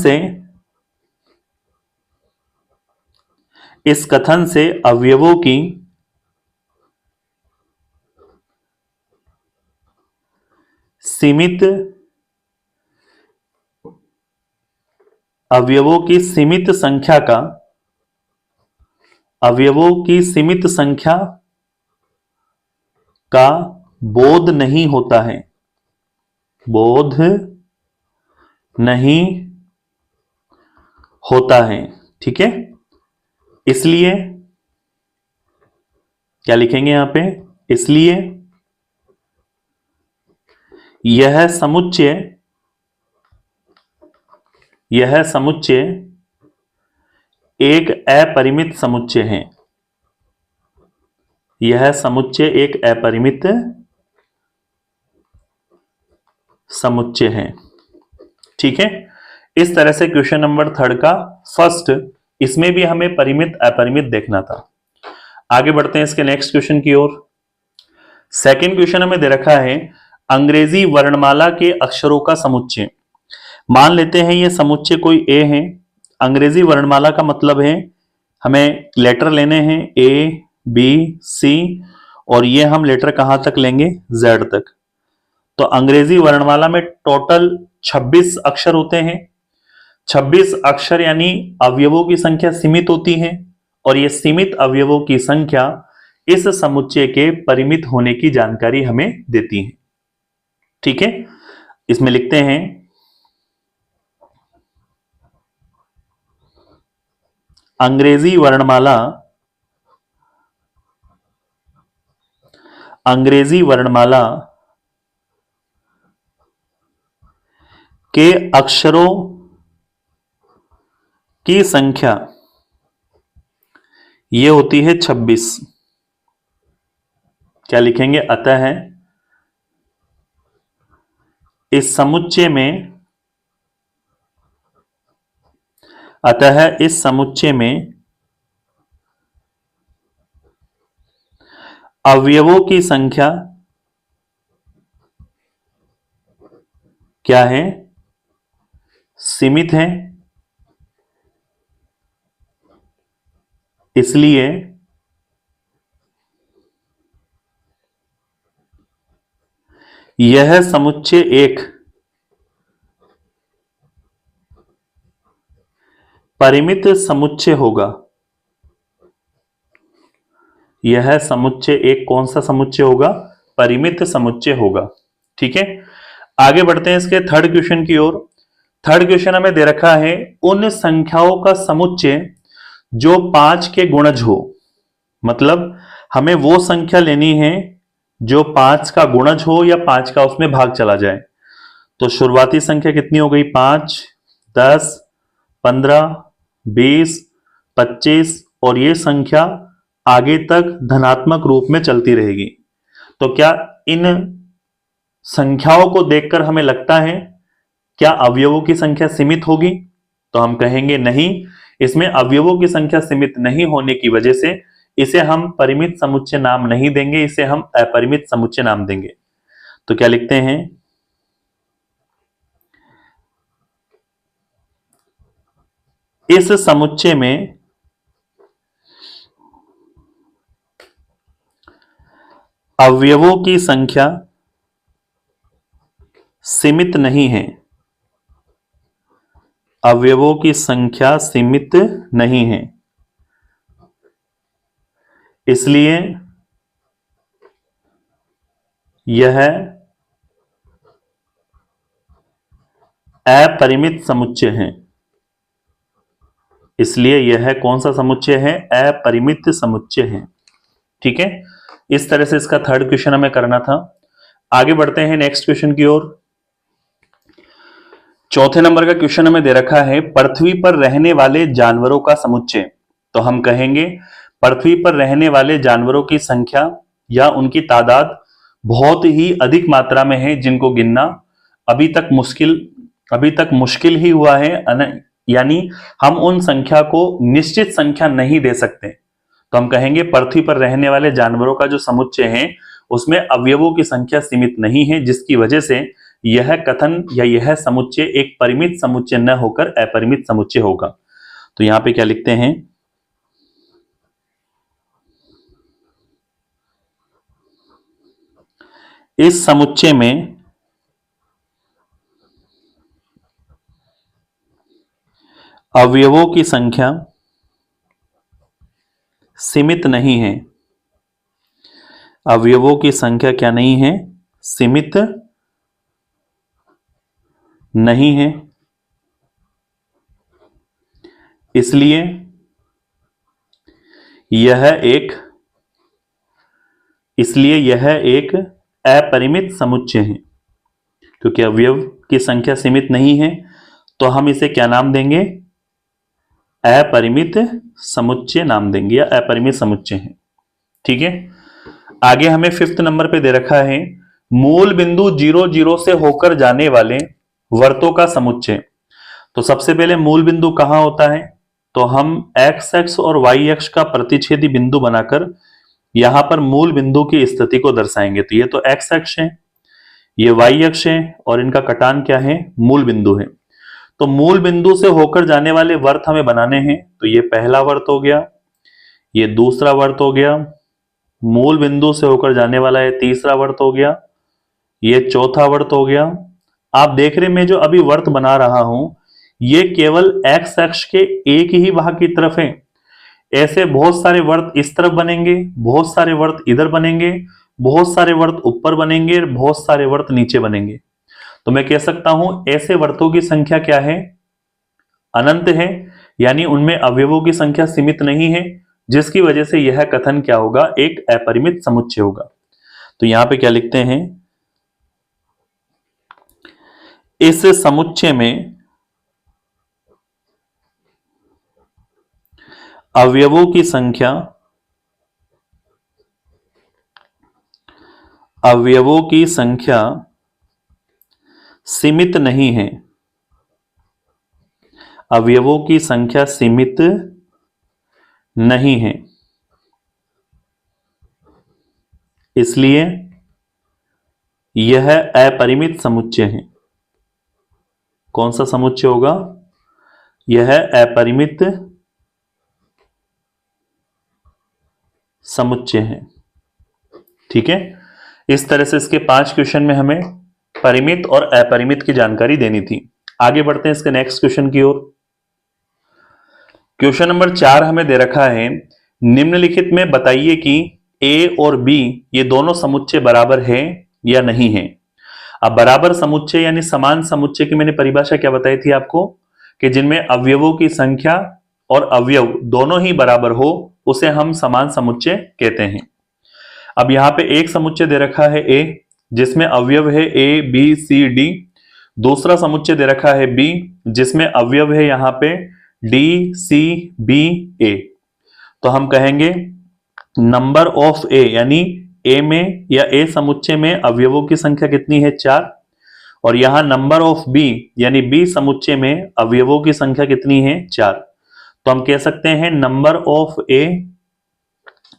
से अवयवों की सीमित संख्या का बोध नहीं होता है। ठीक है। इसलिए क्या लिखेंगे यहां पे? इसलिए यह समुच्चय एक अपरिमित समुच्चय है। यह समुच्चय एक अपरिमित समुच्चय है। ठीक है। इस तरह से क्वेश्चन नंबर 3 का फर्स्ट, इसमें भी हमें परिमित अपरिमित देखना था। आगे बढ़ते हैं इसके नेक्स्ट क्वेश्चन की ओर। सेकंड क्वेश्चन हमें दे रखा है अंग्रेजी वर्णमाला के अक्षरों का समुच्चय। मान लेते हैं ये समुच्चय कोई ए है। अंग्रेजी वर्णमाला का मतलब है हमें लेटर लेने हैं ए बी सी, और ये हम लेटर कहां तक लेंगे? जेड तक। तो अंग्रेजी वर्णमाला में टोटल 26 अक्षर होते हैं। 26 अक्षर यानी अवयवों की संख्या सीमित होती है, और ये सीमित अवयवों की संख्या इस समुच्चय के परिमित होने की जानकारी हमें देती है। ठीक है, इसमें लिखते हैं अंग्रेजी वर्णमाला के अक्षरों की संख्या ये होती है 26। क्या लिखेंगे? अतः इस समुच्चय में अवयवों की संख्या क्या है? सीमित है। इसलिए यह समुच्चय एक परिमित समुच्चय होगा। यह समुच्चय एक कौन सा समुच्चय होगा? परिमित समुच्चय होगा। ठीक है, आगे बढ़ते हैं इसके थर्ड क्वेश्चन की ओर। थर्ड क्वेश्चन हमें दे रखा है उन संख्याओं का समुच्चय जो 5 के गुणज हो। मतलब हमें वो संख्या लेनी है जो 5 का गुणज हो या 5 का उसमें भाग चला जाए। तो शुरुआती संख्या कितनी हो गई? 5, 10, 15, 20, 25 और ये संख्या आगे तक धनात्मक रूप में चलती रहेगी। तो क्या इन संख्याओं को देखकर हमें लगता है क्या अवयवों की संख्या सीमित होगी? तो हम कहेंगे नहीं, इसमें अवयवों की संख्या सीमित नहीं होने की वजह से इसे हम परिमित समुच्चय नाम नहीं देंगे, इसे हम अपरिमित समुच्चय नाम देंगे। तो क्या लिखते हैं? इस समुच्चय में अवयवों की संख्या सीमित नहीं है। अवयवों की संख्या सीमित नहीं है, इसलिए यह अपरिमित समुच्चय है। इसलिए यह कौन सा समुच्चय है? अपरिमित समुच्चय है। ठीक है, इस तरह से इसका थर्ड क्वेश्चन हमें करना था। आगे बढ़ते हैं नेक्स्ट क्वेश्चन की ओर। चौथे नंबर का क्वेश्चन हमें दे रखा है पृथ्वी पर रहने वाले जानवरों का समुच्चय। तो हम कहेंगे पृथ्वी पर रहने वाले जानवरों की संख्या या उनकी तादाद बहुत ही अधिक मात्रा में है, जिनको गिनना अभी तक मुश्किल ही हुआ है। यानी हम उन संख्या को निश्चित संख्या नहीं दे सकते। तो हम कहेंगे पृथ्वी पर रहने वाले जानवरों का जो समुच्चय है उसमें अवयवों की संख्या सीमित नहीं है, जिसकी वजह से यह कथन या यह समुच्चय एक परिमित समुच्चय न होकर अपरिमित समुच्चय होगा। तो यहां पे क्या लिखते हैं? इस समुच्चय में अवयवों की संख्या सीमित नहीं है। अवयवों की संख्या क्या नहीं है? सीमित नहीं है, इसलिए यह एक अपरिमित समुच्चय है। क्योंकि अवयव की संख्या सीमित नहीं है तो हम इसे क्या नाम देंगे? अपरिमित समुच्चय नाम देंगे या अपरिमित समुच्चय है। ठीक है, आगे हमें फिफ्थ नंबर पे दे रखा है मूल बिंदु 0, 0 से होकर जाने वाले वर्तों का समुच्चय। तो सबसे पहले मूल बिंदु कहां होता है? तो हम एक्स एक्स और वाई एक्स का प्रतिच्छेदी बिंदु बनाकर यहां पर मूल बिंदु की स्थिति को दर्शाएंगे। तो ये तो एक्स अक्ष है, ये वाई अक्ष है और इनका कटान क्या है? मूल बिंदु है। तो मूल बिंदु से होकर जाने वाले वर्त हमें बनाने हैं। तो ये पहला वर्त हो गया, ये दूसरा वर्त हो गया, मूल बिंदु से होकर जाने वाला है तीसरा वर्त हो गया, ये चौथा वर्त हो गया। आप देख रहे, मैं जो अभी वर्त बना रहा हूं ये केवल एक्स अक्ष के एक ही भाग की तरफ है। ऐसे बहुत सारे वर्त इस तरफ बनेंगे, बहुत सारे वर्त इधर बनेंगे, बहुत सारे वर्त ऊपर बनेंगे, बहुत सारे वर्त नीचे बनेंगे। तो मैं कह सकता हूं ऐसे वर्तों की संख्या क्या है? अनंत है, यानी उनमें अवयवों की संख्या सीमित नहीं है, जिसकी वजह से यह कथन क्या होगा? एक अपरिमित समुच्चय होगा। तो यहां पे क्या लिखते हैं? इस समुच्चय में अवयवों की संख्या सीमित नहीं है। अवयवों की संख्या सीमित नहीं है, इसलिए यह अपरिमित समुच्चय है। कौन सा समुच्चय होगा? यह अपरिमित समुच्चय हैं। ठीक है, इस तरह से इसके 5 क्वेश्चन में हमें परिमित और अपरिमित की जानकारी देनी थी। आगे बढ़ते हैं इसके नेक्स्ट क्वेश्चन की ओर। क्वेश्चन नंबर 4 हमें दे रखा है, निम्नलिखित में बताइए कि ए और बी ये दोनों समुच्चय बराबर है या नहीं है। अब बराबर समुच्चय यानी समान समुच्चय की मैंने परिभाषा क्या बताई थी आपको, कि जिनमें अवयवों की संख्या और अवयव दोनों ही बराबर हो उसे हम समान समुच्चय कहते हैं। अब यहां पे एक समुच्चय दे रखा है ए, जिसमें अवयव है ए बी सी डी। दूसरा समुच्चय दे रखा है बी, जिसमें अवयव है यहां पे डी सी बी ए। तो हम कहेंगे नंबर ऑफ ए, यानी ए में या ए समुच्चय में अवयवों की संख्या कितनी है 4, और यहां नंबर ऑफ बी यानी बी समुच्चय में अवयवों की संख्या कितनी है 4। तो हम कह सकते हैं number of A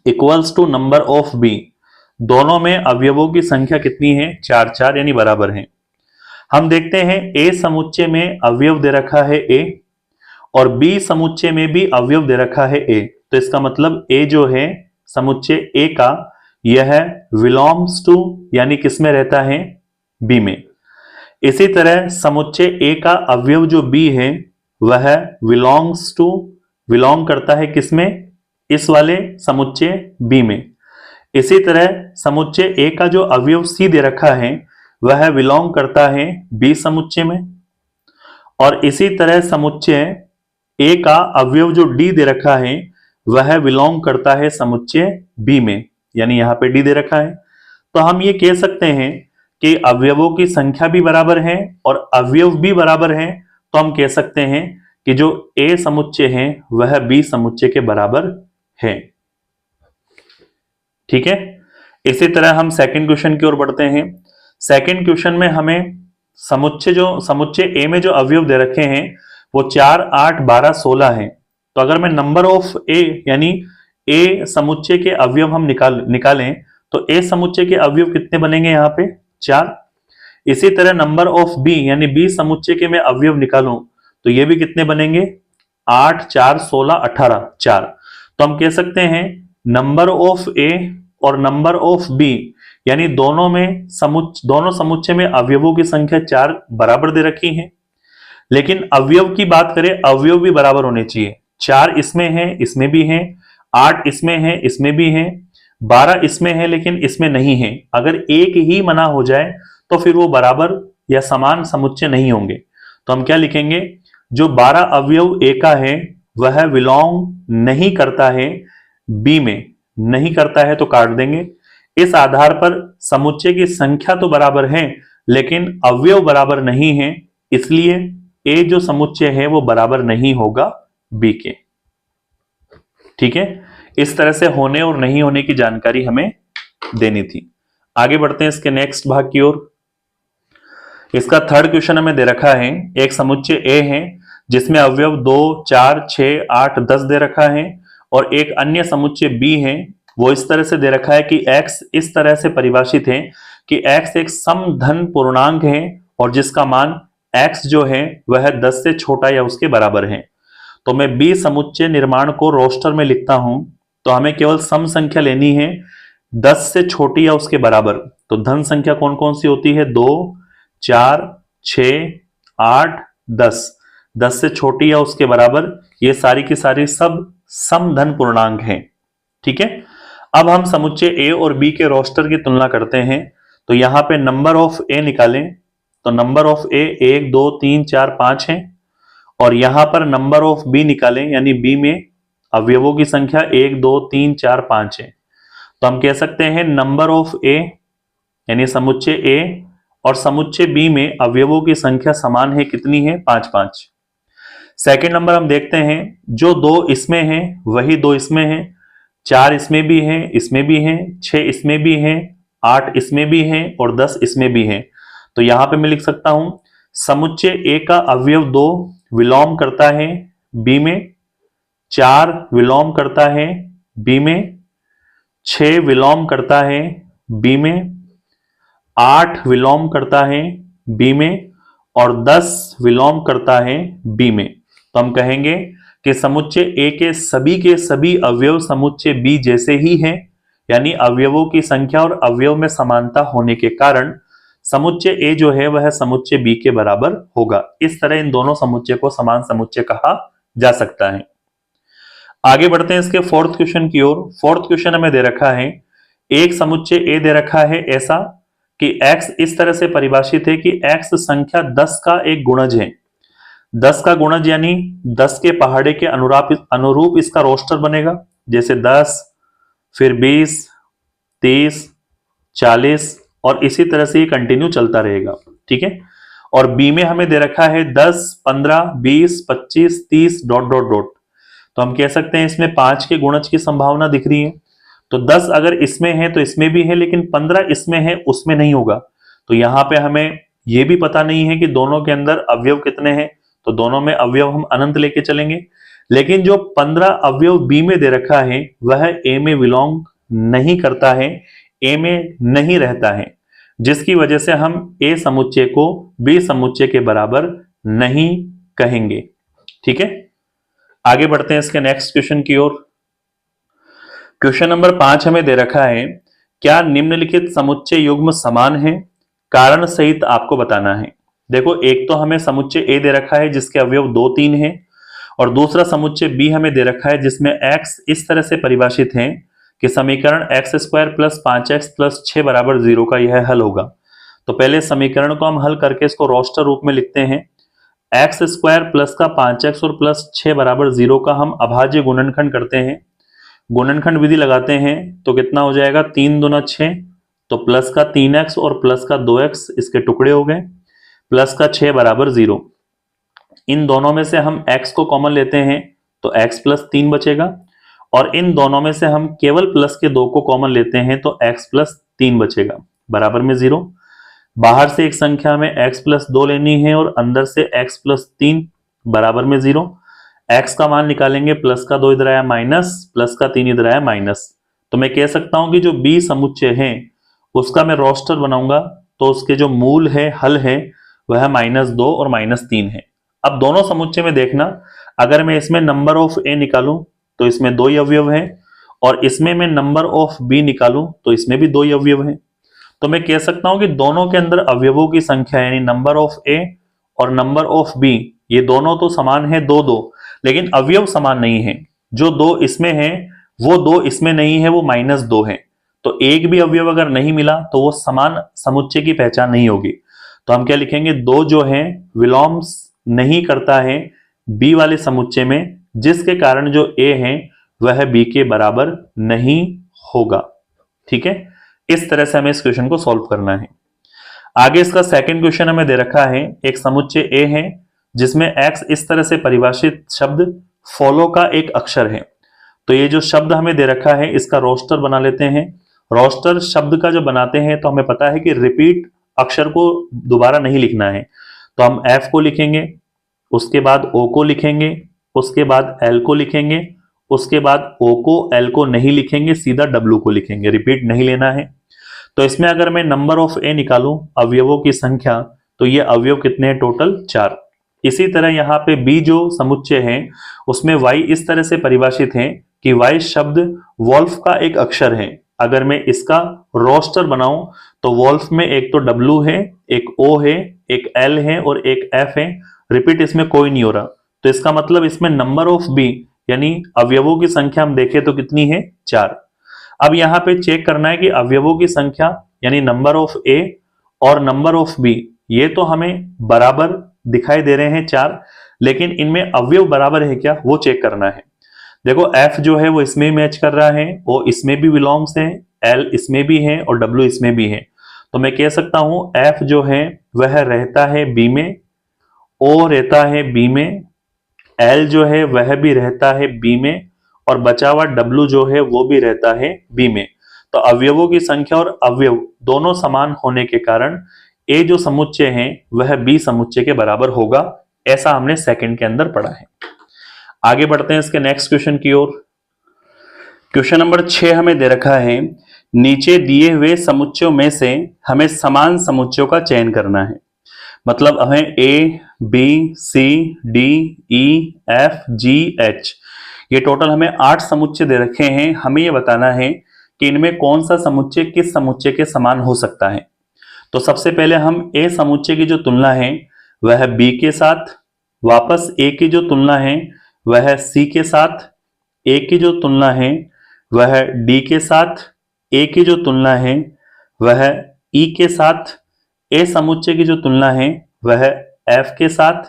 equals to number of B, दोनों में अवयवों की संख्या कितनी है 4 4 यानी बराबर है। हम देखते हैं ए समुच्चय में अवयव दे रखा है ए और बी समुच्चय में भी अवयव दे रखा है ए। तो इसका मतलब ए जो है समुच्चय ए का, यह बिलोंग्स टू यानी किस में रहता है बी में। इसी तरह समुच्चय ए का अवयव जो बी है वह बिलोंग्स टू, बिलोंग करता है किसमें, इस वाले समुच्चय बी में। इसी तरह समुच्चय ए का जो अवयव सी दे रखा है वह बिलोंग करता है बी समुच्चय में। और इसी तरह समुच्चय ए का अवयव जो डी दे रखा है वह बिलोंग करता है समुच्चय बी में, यानी यहां पे डी दे रखा है। तो हम ये कह सकते हैं कि अवयवों की संख्या भी बराबर है और अवयव भी बराबर है। तो हम कह सकते हैं कि जो ए समुच्चय है वह बी समुच्चय के बराबर है। ठीक है, इसी तरह हम सेकंड क्वेश्चन की ओर बढ़ते हैं। सेकंड क्वेश्चन में हमें समुच्चय ए में जो अवयव दे रखे हैं वो 4 8 12 16 है। तो अगर मैं नंबर ऑफ ए यानी ए समुच्चय के अवयव हम निकालें तो ए समुच्चय के अवयव कितने बनेंगे यहाँ पे 4। इसी तरह नंबर ऑफ बी यानी बी समुच्चय के मैं अवयव निकालूं तो ये भी कितने बनेंगे 8 4 16 18 4। तो हम कह सकते हैं नंबर ऑफ ए और नंबर ऑफ बी यानी दोनों समुच्चय में अवयवों की संख्या 4 बराबर दे रखी है। लेकिन अवयव की बात करें, अवयव भी बराबर होने चाहिए। 4 इसमें है, इसमें भी है, 8 इसमें है, इसमें भी है, 12 इसमें है लेकिन इसमें नहीं है। अगर एक ही मना हो जाए तो फिर वो बराबर या समान समुच्चय नहीं होंगे। तो हम क्या लिखेंगे, जो 12 अवयव ए का है वह बिलोंग नहीं करता है बी में, नहीं करता है तो काट देंगे। इस आधार पर समुच्चय की संख्या तो बराबर है लेकिन अवयव बराबर नहीं है, इसलिए ए जो समुच्चय है वो बराबर नहीं होगा बी के। ठीक है, इस तरह से होने और नहीं होने की जानकारी हमें देनी थी। आगे बढ़ते हैं इसके नेक्स्ट भाग की ओर। इसका थर्ड क्वेश्चन हमें दे रखा है, एक समुच्चय ए है जिसमें अवयव 2 4 6 8 10 दे रखा है और एक अन्य समुच्चय बी है, वो इस तरह से दे रखा है कि x इस तरह से परिभाषित है कि x एक समधन पूर्णांक है और जिसका मान x जो है वह 10 से छोटा या उसके बराबर है। तो मैं बी समुच्चय निर्माण को रोस्टर में लिखता हूं तो हमें केवल सम संख्या लेनी है 10 से छोटी या उसके बराबर। तो धन संख्या कौन कौन सी होती है 2 4 6 8 10, 10 से छोटी या उसके बराबर, ये सारी की सारी सब समधन पूर्णांक हैं। ठीक है, अब हम समुच्चय ए और बी के रोस्टर की तुलना करते हैं। तो यहां पे नंबर ऑफ ए निकालें तो नंबर ऑफ ए 1 2 3 4 5 है और यहां पर नंबर ऑफ बी निकालें यानी बी में अवयवों की संख्या 1 2 3 4 5 है। तो हम कह सकते हैं नंबर ऑफ ए यानी समुच्चय ए और समुच्चय बी में अवयवों की संख्या समान है, कितनी है 5 5। सेकंड नंबर हम देखते हैं, जो 2 इसमें है वही 2 इसमें है, 4 इसमें भी है, इसमें भी है, 6 इसमें भी है, 8 इसमें भी है और 10 इसमें भी है। तो यहां पे मैं लिख सकता हूं समुच्चय ए का अवयव 2 विलोम करता है बी में, 4 विलोम करता है बी में, 6 विलोम करता है बी में, 8 विलोम करता है बी में और 10 विलोम करता है बी में। तो हम कहेंगे कि समुच्चय ए के सभी अवयव समुच्चय बी जैसे ही हैं, यानी अवयवों की संख्या और अवयव में समानता होने के कारण समुच्चय ए जो है वह समुच्चय बी के बराबर होगा। इस तरह इन दोनों समुच्चय को समान समुच्चय कहा जा सकता है। आगे बढ़ते हैं इसके फोर्थ क्वेश्चन की ओर। फोर्थ क्वेश्चन हमें दे रखा है, एक समुच्चय ए दे रखा है ऐसा कि x इस तरह से परिभाषित है कि x संख्या 10 का एक गुणज है। 10 का गुणज यानी 10 के पहाड़े के अनुरूप इसका रोस्टर बनेगा, जैसे 10, फिर 20, 30, 40 और इसी तरह से ये कंटिन्यू चलता रहेगा। ठीक है। और बी में हमें दे रखा है 10, 15, 20, 25, 30 डॉट डॉट डॉट। तो हम कह सकते हैं इसमें 5 के गुणज की संभावना दिख रही है। तो 10 अगर इसमें है तो इसमें भी है, लेकिन 15 इसमें है उसमें नहीं होगा। तो यहां पे हमें यह भी पता नहीं है कि दोनों के अंदर अवयव कितने हैं, तो दोनों में अवयव हम अनंत लेके चलेंगे। लेकिन जो 15 अवयव बी में दे रखा है वह ए में बिलोंग नहीं करता है, ए में नहीं रहता है, जिसकी वजह से हम ए समुच्चय को बी समुच्चय के बराबर नहीं कहेंगे। ठीक है। आगे बढ़ते हैं इसके नेक्स्ट क्वेश्चन की ओर। क्वेश्चन नंबर 5 हमें दे रखा है, क्या निम्नलिखित समुच्चय युग्म समान है? कारण सहित आपको बताना है। देखो, एक तो हमें समुच्चय ए दे रखा है जिसके अवयव 2, 3 हैं, और दूसरा समुच्चय बी हमें दे रखा है जिसमें x इस तरह से परिभाषित है कि समीकरण x² + 5x + 6 = 0 का यह हल होगा। तो पहले समीकरण को हम हल करके इसको रोस्टर रूप में लिखते हैं। x² प्लस का 5x और प्लस 6 = 0 का हम अभाज्य गुणनखंड करते हैं। गुणनखंड विधि लगाते हैं तो कितना हो जाएगा, 3 दूना 6, तो प्लस का 3x और प्लस का 2x इसके टुकड़े हो गए, प्लस का 6 = 0। इन दोनों में से हम x को कॉमन लेते हैं तो x + 3 बचेगा, और इन दोनों में से हम केवल प्लस के 2 को कॉमन लेते हैं तो x + 3 बचेगा, बराबर में 0। बाहर से एक संख्या में x + 2 लेनी है और अंदर से x + 3 बराबर में 0। x का मान निकालेंगे, प्लस का 2 इधर आया माइनस, प्लस का 3 इधर आया माइनस। तो मैं कह सकता हूं कि जो b समुच्चय है उसका मैं रोस्टर बनाऊंगा तो उसके जो मूल है, हल है, वह -2 और -3 है। अब दोनों समुच्चय में देखना, अगर मैं इसमें नंबर ऑफ a निकालूं तो इसमें 2 ही अवयव हैं, और इसमें मैं नंबर ऑफ b निकालूं तो इसमें भी 2 ही अवयव हैं। तो मैं कह सकता हूं कि दोनों के अंदर अवयवों की संख्या यानी नंबर ऑफ a और नंबर ऑफ b, ये दोनों तो समान है 2, 2, लेकिन अवयव समान नहीं है। जो 2 इसमें है वो 2 इसमें नहीं है, वो -2 है। तो एक भी अवयव अगर नहीं मिला तो वो समान समुच्चय की पहचान नहीं होगी। तो हम क्या लिखेंगे, 2 जो है विलोम नहीं करता है बी वाले समुच्चय में, जिसके कारण जो ए है वह बी के बराबर नहीं होगा। ठीक है। इस तरह से हमें इस क्वेश्चन को सॉल्व करना है। आगे इसका सेकंड क्वेश्चन हमें दे रखा है, एक समुच्चय ए है जिसमें x इस तरह से परिभाषित शब्द फॉलो का एक अक्षर है। तो ये जो शब्द हमें दे रखा है इसका रोस्टर बना लेते हैं। रोस्टर शब्द का जो बनाते हैं तो हमें पता है कि रिपीट अक्षर को दोबारा नहीं लिखना है। तो हम f को लिखेंगे, उसके बाद o को लिखेंगे, उसके बाद l को लिखेंगे, उसके बाद o को l को नहीं लिखेंगे, सीधा w को लिखेंगे, रिपीट नहीं लेना है। तो इसमें अगर मैं नंबर ऑफ a निकालूं, अवयवों की संख्या, तो ये अवयव कितने हैं, टोटल 4। इसी तरह यहाँ पे b जो समुच्चय है उसमें y इस तरह से परिभाषित है कि y शब्द वॉल्फ का एक अक्षर है। अगर मैं इसका रोस्टर बनाऊं तो वॉल्फ में एक तो w है, एक o है, एक l है और एक f है। रिपीट इसमें कोई नहीं हो रहा, तो इसका मतलब इसमें नंबर ऑफ b यानी अवयवों की संख्या हम देखें तो कितनी है, 4। अब यहाँ पे चेक करना है कि अवयवों की संख्या यानी नंबर ऑफ a और नंबर ऑफ b ये तो हमें बराबर दिखाई दे रहे हैं 4, लेकिन इनमें अवयव बराबर है क्या, वो चेक करना है। देखो f जो है वो इसमें मैच कर रहा है, o इसमें भी बिलोंग्स है, l इसमें भी है और w इसमें भी है। तो मैं कह सकता हूं f जो है वह रहता है b में, o रहता है b में, l जो है वह भी रहता है b में, और बचा हुआ w जो है वो भी रहता है b में। तो अवयवों की संख्या और अवयव दोनों समान होने के कारण a जो समुच्चय है वह b समुच्चय के बराबर होगा, ऐसा हमने सेकंड के अंदर पढ़ा है। आगे बढ़ते हैं इसके नेक्स्ट क्वेश्चन की ओर। क्वेश्चन नंबर 6 हमें दे रखा है, नीचे दिए हुए समुच्चयों में से हमें समान समुच्चयों का चयन करना है। मतलब हमें A B C D E F G H, ये टोटल हमें 8 समुच्चय दे रखे हैं। हमें ये बताना है कि इनमें कौन सा समुच्चय किस समुच्चय के समान हो सकता है। तो सबसे पहले हम ए समुच्चय की जो तुलना है वह बी के साथ, वापस ए की जो तुलना है वह सी के साथ, ए की जो तुलना है वह डी के साथ, ए की जो तुलना है वह ई के साथ, ए समुच्चय की जो तुलना है वह एफ के साथ,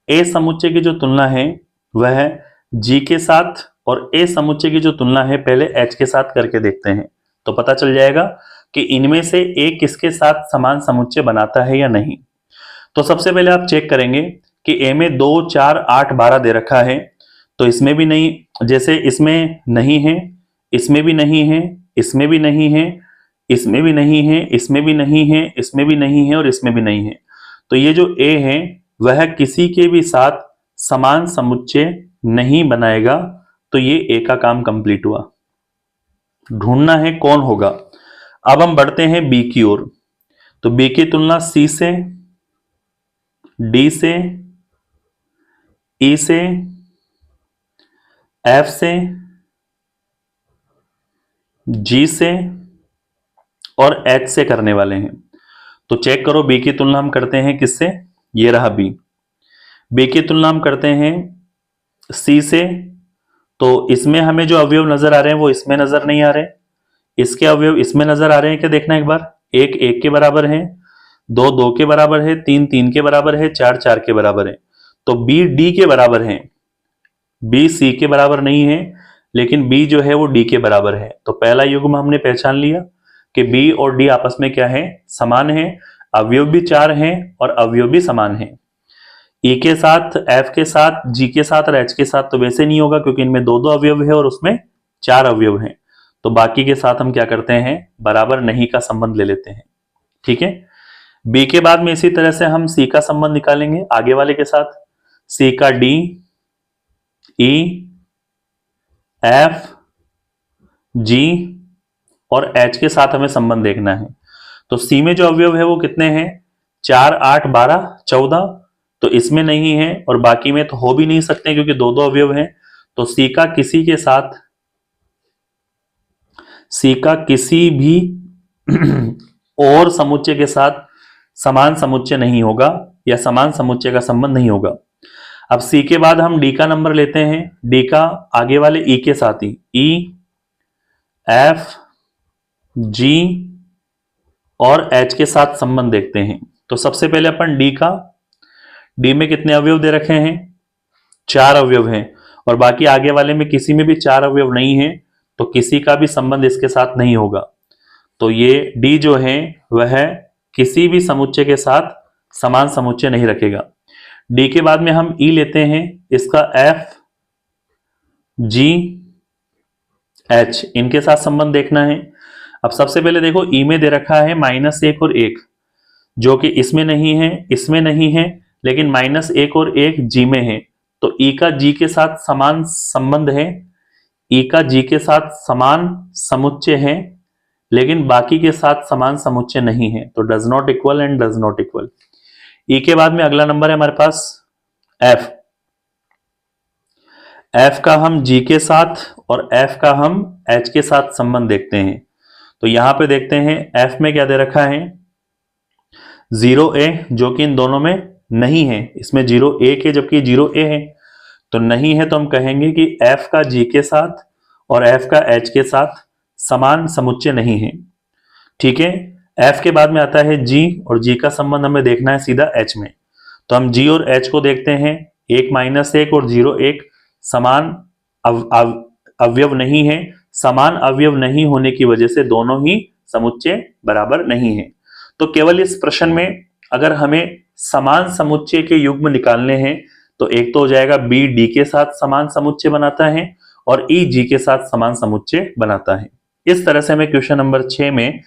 ए समुच्चय की जो तुलना है वह जी के साथ, और ए समुच्चय की जो तुलना है पहले एच के साथ करके देखते हैं। तो पता चल जाएगा कि इनमें से ए किसके साथ समान समुच्चय बनाता है या नहीं। तो सबसे पहले आप चेक करेंगे कि ए में 2 4 8 12 दे रखा है, तो इसमें भी नहीं, जैसे इसमें नहीं है, इसमें भी नहीं है, इसमें भी नहीं है, इसमें भी नहीं है, इसमें भी नहीं है, इसमें भी नहीं है और इसमें भी नहीं है। तो ये जो ए है वह किसी के भी साथ समान समुच्चय नहीं बनाएगा। तो ये ए का काम कंप्लीट हुआ। ढूंढना है कौन होगा। अब हम बढ़ते हैं बी की ओर। तो बी की तुलना सी से, डी से, ई से, एफ से, जी से और एच से करने वाले हैं। तो चेक करो बी की तुलना हम करते हैं किससे, ये रहा बी। बी की तुलना हम करते हैं सी से, तो इसमें हमें जो अवयव नजर आ रहे हैं वो इसमें नजर नहीं आ रहे, इसके अवयव इसमें नजर आ रहे हैं क्या, देखना एक बार। 1 1 के बराबर है, 2 2 के बराबर है, 3 3 के बराबर है, 4 4 के बराबर है। तो बी डी के बराबर है, बी सी के बराबर नहीं है, लेकिन बी जो है वो डी के बराबर है। तो पहला युग्म हमने पहचान लिया कि बी और डी आपस में क्या है, समान है। अवयव भी 4 हैं और अवयव भी समान है। ई के साथ, एफ के साथ, जी के साथ और एच के साथ तो वैसे नहीं होगा क्योंकि इनमें 2 2 अवयव है और उसमें 4 अवयव हैं। तो बाकी के साथ हम क्या करते हैं, बराबर नहीं का संबंध ले लेते हैं। ठीक है। बी के बाद में इसी तरह से हम सी का संबंध निकालेंगे आगे वाले के साथ। सी का डी, ई, एफ, जी और एच के साथ हमें संबंध देखना है। तो सी में जो अवयव है वो कितने हैं, 4 8 12 14। तो इसमें नहीं है और बाकी में तो हो भी नहीं सकते क्योंकि 2 2 अवयव हैं। तो सी का किसी के साथ, सी का किसी भी और समुच्चय के साथ समान समुच्चय नहीं होगा या समान समुच्चय का संबंध नहीं होगा। अब सी के बाद हम डी का नंबर लेते हैं। डी का आगे वाले ई के साथ ही, ई, एफ, जी और एच के साथ संबंध देखते हैं। तो सबसे पहले अपन डी का, डी में कितने अवयव दे रखे हैं, 4 अवयव हैं और बाकी आगे वाले में किसी में भी 4 अवयव नहीं है, तो किसी का भी संबंध इसके साथ नहीं होगा। तो ये डी जो है वह किसी भी समुच्चय के साथ समान समुच्चय नहीं रखेगा। डी के बाद में हम ई लेते हैं, इसका एफ, जी, एच इनके साथ संबंध देखना है। अब सबसे पहले देखो ई में दे रखा है -1 और 1, जो कि इसमें नहीं है, इसमें नहीं है, लेकिन -1 और 1 जी में है। तो ई का जी के साथ समान संबंध है, ई का जी के साथ समान समुच्चय है, लेकिन बाकी के साथ समान समुच्चय नहीं है। तो does not equal and does not equal. ई के बाद में अगला नंबर है हमारे पास एफ। एफ का हम जी के साथ और एफ का हम एच के साथ संबंध देखते हैं। तो यहां पे देखते हैं एफ में क्या दे रखा है, 0A, जो कि इन दोनों में नहीं है। इसमें 0A के जबकि 0A है, तो नहीं है। तो हम कहेंगे कि एफ का जी के साथ और एफ का एच के साथ समान समुच्चय नहीं है। ठीक है। एफ के बाद में आता है जी और जी का संबंध हमें देखना है सीधा एच में। तो हम जी और एच को देखते हैं, 1 -1 और 0 1 समान अवयव नहीं है। समान अवयव नहीं होने की वजह से दोनों ही समुच्चय बराबर नहीं है। तो केवल इस प्रश्न में अगर हमें समान समुच्चय के युग्म निकालने हैं तो एक तो हो जाएगा बी डी के साथ समान समुच्चय बनाता है और ई जी के साथ समान समुच्चय बनाता है। इस तरह से हमें क्वेश्चन नंबर 6 में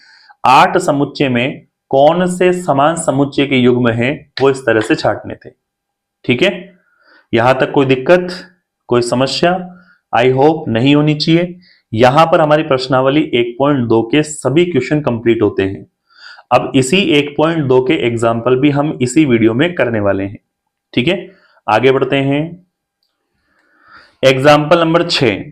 8 समुच्चय में कौन से समान समुच्चय के युग्म है वो इस तरह से छांटने थे। ठीक है। यहां तक कोई दिक्कत, कोई समस्या आई होप नहीं होनी चाहिए। यहां पर हमारी प्रश्नावली 1.2 के सभी क्वेश्चन कंप्लीट होते हैं। अब इसी 1.2 के एग्जाम्पल भी हम इसी वीडियो में करने वाले हैं। ठीक है, आगे बढ़ते हैं। एग्जाम्पल नंबर 6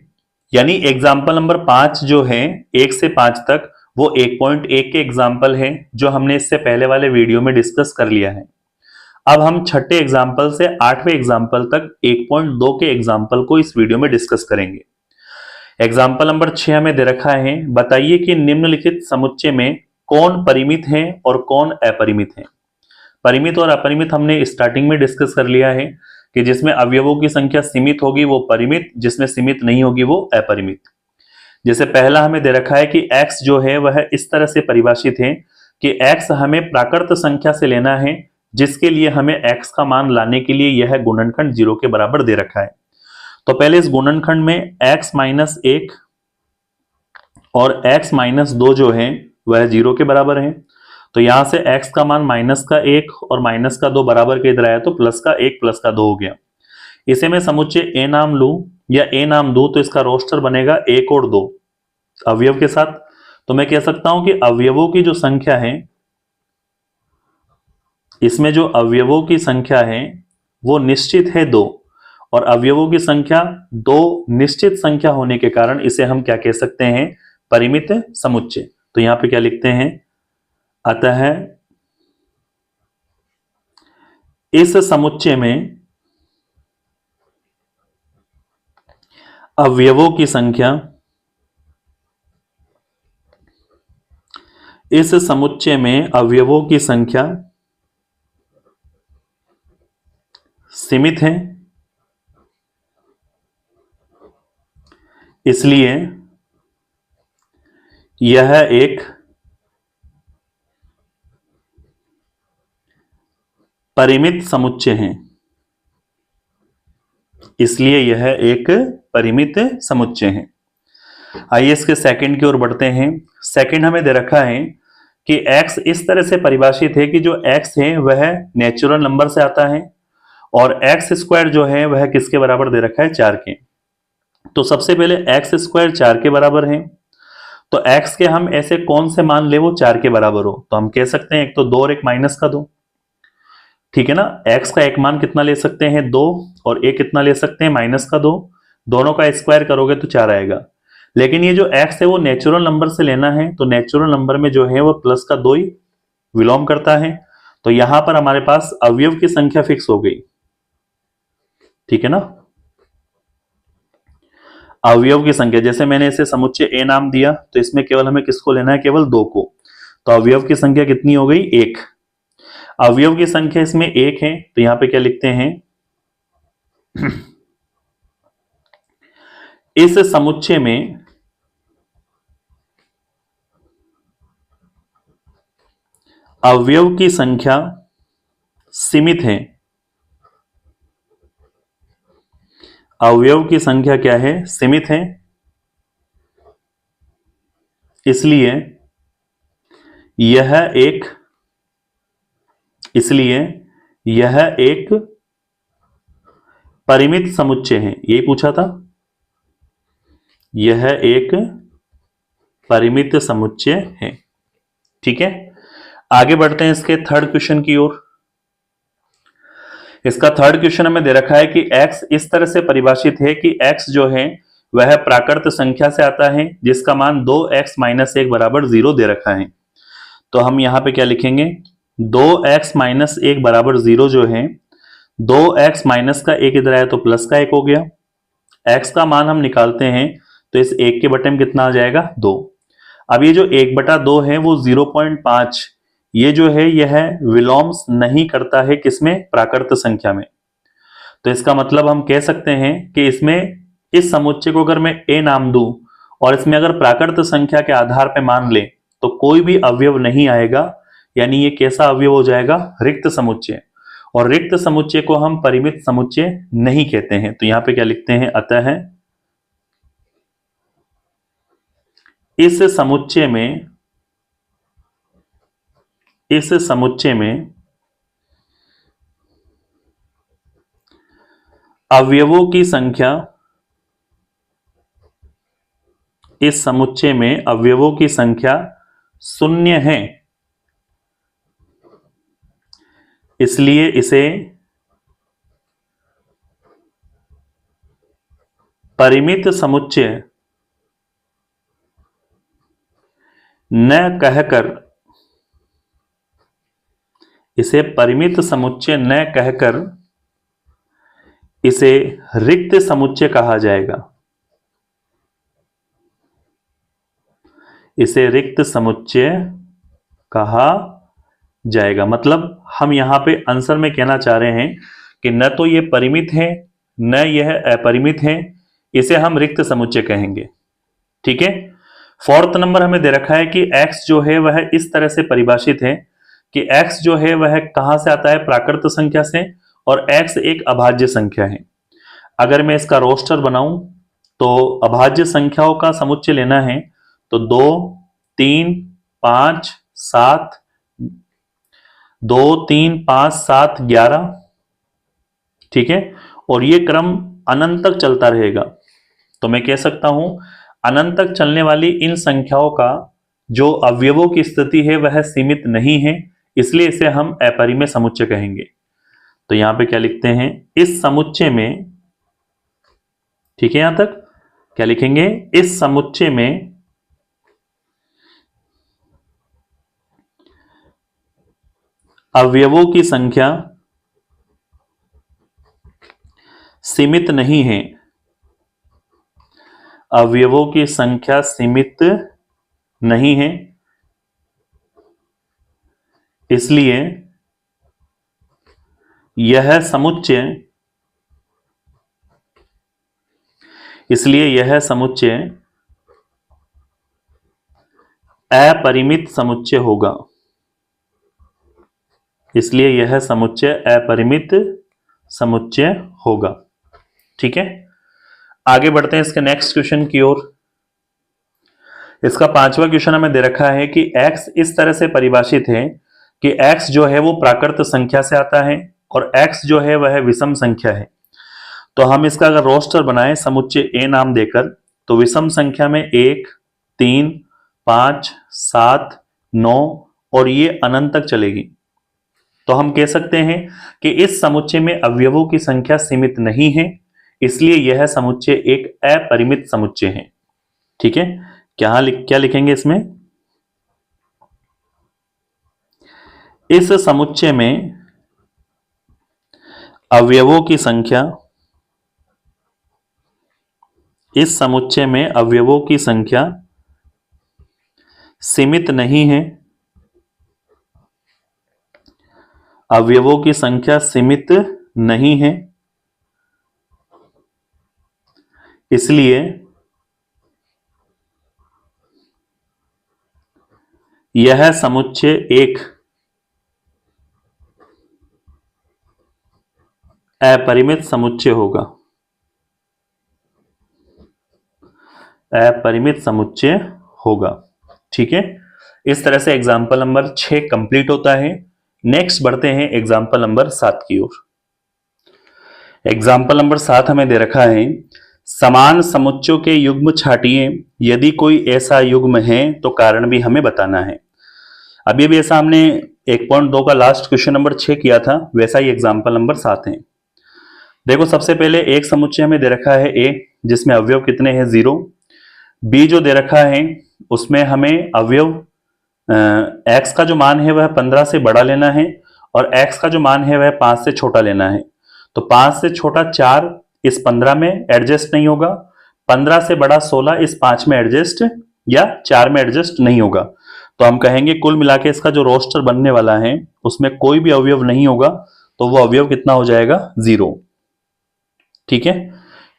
यानी एग्जाम्पल नंबर 5 जो है 1 से 5 तक, वो 1.1 के एग्जाम्पल है जो हमने इससे पहले वाले वीडियो में डिस्कस कर लिया है। अब हम छठे एग्जाम्पल से 8वें एग्जाम्पल तक 1.2 के एग्जाम्पल को इस वीडियो में डिस्कस करेंगे। एग्जाम्पल नंबर 6 हमें दे रखा है, बताइए कि निम्नलिखित समुच्चय में कौन परिमित है और कौन अपरिमित है। परिमित और अपरिमित हमने स्टार्टिंग में डिस्कस कर लिया है कि जिसमें अवयवों की संख्या सीमित होगी वो परिमित, जिसमें सीमित नहीं होगी वो अपरिमित। जैसे पहला हमें दे रखा है कि x जो है वह इस तरह से परिभाषित है कि x हमें प्राकृत संख्या से लेना है, जिसके लिए हमें x का मान लाने के लिए यह गुणनखंड 0 के बराबर दे रखा है। तो पहले इस गुणनखंड में x माइनस 1 और x माइनस 2 जो है वह 0 के बराबर है। तो यहां से x का मान माइनस का 1 और माइनस का 2 बराबर के इधर आया, तो प्लस का 1 प्लस का 2 हो गया। इसे मैं समुच्चय a नाम लूं या a नाम दूं तो इसका रोस्टर बनेगा 1 और 2 अवयव के साथ। तो मैं कह सकता हूं कि अवयवों की जो संख्या है, इसमें जो अवयवों की संख्या है वो निश्चित है 2, और अवयवों की संख्या 2 निश्चित संख्या होने के कारण इसे हम क्या कह सकते हैं, परिमित समुच्चय। तो यहां पे क्या लिखते हैं, अतः इस समुच्चय में अवयवों की संख्या, इस समुच्चय में अवयवों की संख्या सीमित है, इसलिए यह एक परिमित समुच्चय है। इसलिए यह एक परिमित समुच्चय है। आइए इसके सेकंड की ओर बढ़ते हैं। सेकंड हमें दे रखा है कि x इस तरह से परिभाषित है कि जो x है वह नेचुरल नंबर से आता है और x स्क्वायर जो है वह किसके बराबर दे रखा है, 4 के। तो सबसे पहले x स्क्वायर 4 के बराबर है, तो x के हम ऐसे कौन से मान ले वो 4 के बराबर हो। तो हम कह सकते हैं एक तो 2 और एक माइनस का 2, ठीक है ना। x का एक मान कितना ले सकते हैं, 2, और एक कितना ले सकते हैं, माइनस का 2। दोनों का स्क्वायर करोगे तो 4 आएगा। लेकिन ये जो x है वो नेचुरल नंबर से लेना है, तो नेचुरल नंबर में जो है वो प्लस का 2 ही विलोम करता है। तो यहां पर हमारे पास अवयव की संख्या फिक्स हो गई, ठीक है ना। अवयव की संख्या, जैसे मैंने इसे समुच्चय a नाम दिया, तो इसमें केवल हमें किसको लेना है, केवल 2 को। तो अवयव की संख्या कितनी हो गई, 1। अवयव की संख्या इसमें 1 है, तो यहां पे क्या लिखते हैं, इस समुच्चय में अवयव की संख्या सीमित है। अवयव की संख्या क्या है, सीमित है, इसलिए यह एक परिमित समुच्चय है। यही पूछा था, यह एक परिमित समुच्चय है, ठीक है। आगे बढ़ते हैं इसके थर्ड क्वेश्चन की ओर। इसका थर्ड क्वेश्चन हमें दे रखा है कि x इस तरह से परिभाषित है कि x जो है वह प्राकृत संख्या से आता है जिसका मान 2x माइनस 1 बराबर 0 दे रखा है। तो हम यहां पे क्या लिखेंगे, 2x माइनस 1 बराबर 0 जो है, 2x माइनस का 1 इधर आया तो प्लस का 1 हो गया। x का मान हम निकालते हैं तो इस 1 के बटे में कितना आ जाएगा, 2। अब ये जो 1/2 है वो 0.5, ये जो है यह विलोम नहीं करता है किसमें, प्राकृत संख्या में। तो इसका मतलब हम कह सकते हैं कि इसमें इस समुच्चय को अगर मैं a नाम दूं और इसमें अगर प्राकृत संख्या के आधार पर मान ले तो कोई भी अवयव नहीं आएगा, यानी ये कैसा अवयव हो जाएगा, रिक्त समुच्चय। और रिक्त समुच्चय को हम परिमित समुच्चय नहीं कहते हैं। तो यहां पे क्या लिखते हैं, अतः इस समुच्चय में अवयवों की संख्या, इस समुच्चय में अवयवों की संख्या 0 है, इसलिए इसे परिमित समुच्चय न कहकर, इसे परिमित समुच्चय न कहकर इसे रिक्त समुच्चय कहा जाएगा। इसे रिक्त समुच्चय कहा जाएगा। मतलब हम यहां पे आंसर में कहना चाह रहे हैं कि न तो ये परिमित है न यह अपरिमित है, इसे हम रिक्त समुच्चय कहेंगे। ठीक है। फोर्थ नंबर हमें दे रखा है कि x जो है वह इस तरह से परिभाषित है कि x जो है वह कहां से आता है, प्राकृत संख्या से, और x एक अभाज्य संख्या है। अगर मैं इसका रोस्टर बनाऊं तो अभाज्य संख्याओं का समुच्चय लेना है तो 2, 3, 5, 7, 2, 3, 5, 7, 11। ठीक है। और ये क्रम अनंत तक चलता रहेगा। तो मैं कह सकता हूं अनंत तक चलने वाली इन संख्याओं का जो अवयवों की स्थिति है वह सीमित नहीं है, इसलिए इसे हम अपरिमेय समुच्चय कहेंगे। तो यहां पे क्या लिखते हैं, इस समुच्चय में, ठीक है, यहां तक क्या लिखेंगे, इस समुच्चय में अवयवों की संख्या सीमित नहीं है। अवयवों की संख्या सीमित नहीं है, इसलिए यह समुच्चय अपरिमित समुच्चय होगा। इसलिए यह समुच्चय अपरिमित समुच्चय होगा। ठीक है। आगे बढ़ते हैं इसके नेक्स्ट क्वेश्चन की ओर। इसका 5वां क्वेश्चन हमें दे रखा है कि x इस तरह से परिभाषित है कि x जो है वो प्राकृत संख्या से आता है और x जो है वह विषम संख्या है। तो हम इसका अगर रोस्टर बनाएं समुच्चय a नाम देकर, तो विषम संख्या में 1, 3, 5, 7, 9 और ये अनंत तक चलेगी। तो हम कह सकते हैं कि इस समुच्चय में अवयवों की संख्या सीमित नहीं है, इसलिए यह समुच्चय एक अपरिमित समुच्चय है। ठीक है। क्या लिखेंगे इसमें, इस समुच्चय में अवयवों की संख्या, इस समुच्चय में अवयवों की संख्या सीमित नहीं है। अवयवों की संख्या सीमित नहीं है, इसलिए यह समुच्चय एक अपरिमित समुच्चय होगा। अपरिमित समुच्चय होगा। ठीक है। इस तरह से एग्जाम्पल नंबर 6 कंप्लीट होता है। नेक्स्ट बढ़ते हैं एग्जाम्पल नंबर 7 की ओर। एग्जाम्पल नंबर 7 हमें दे रखा है, समान समुच्चयों के युग्म छांटिए, यदि कोई ऐसा युग्म है तो कारण भी हमें बताना है। अभी भी ऐसा हमने 1.2 का लास्ट क्वेश्चन नंबर 6 किया था, वैसा ही एग्जाम्पल नंबर 7 है। देखो सबसे पहले एक समुच्चय हमें दे रखा है A, जिसमें अवयव कितने हैं, 0। B जो दे रखा है उसमें हमें अवयव x का जो मान है वह 15 से बड़ा लेना है और x का जो मान है वह 5 से छोटा लेना है। तो 5 से छोटा 4 इस 15 में एडजस्ट नहीं होगा, 15 से बड़ा 16 इस 5 में एडजस्ट या 4 में एडजस्ट नहीं होगा। तो हम कहेंगे कुल मिला के इसका जो रोस्टर बनने वाला है उसमें कोई भी अवयव नहीं होगा, तो वो अवयव कितना हो जाएगा, 0। ठीक है।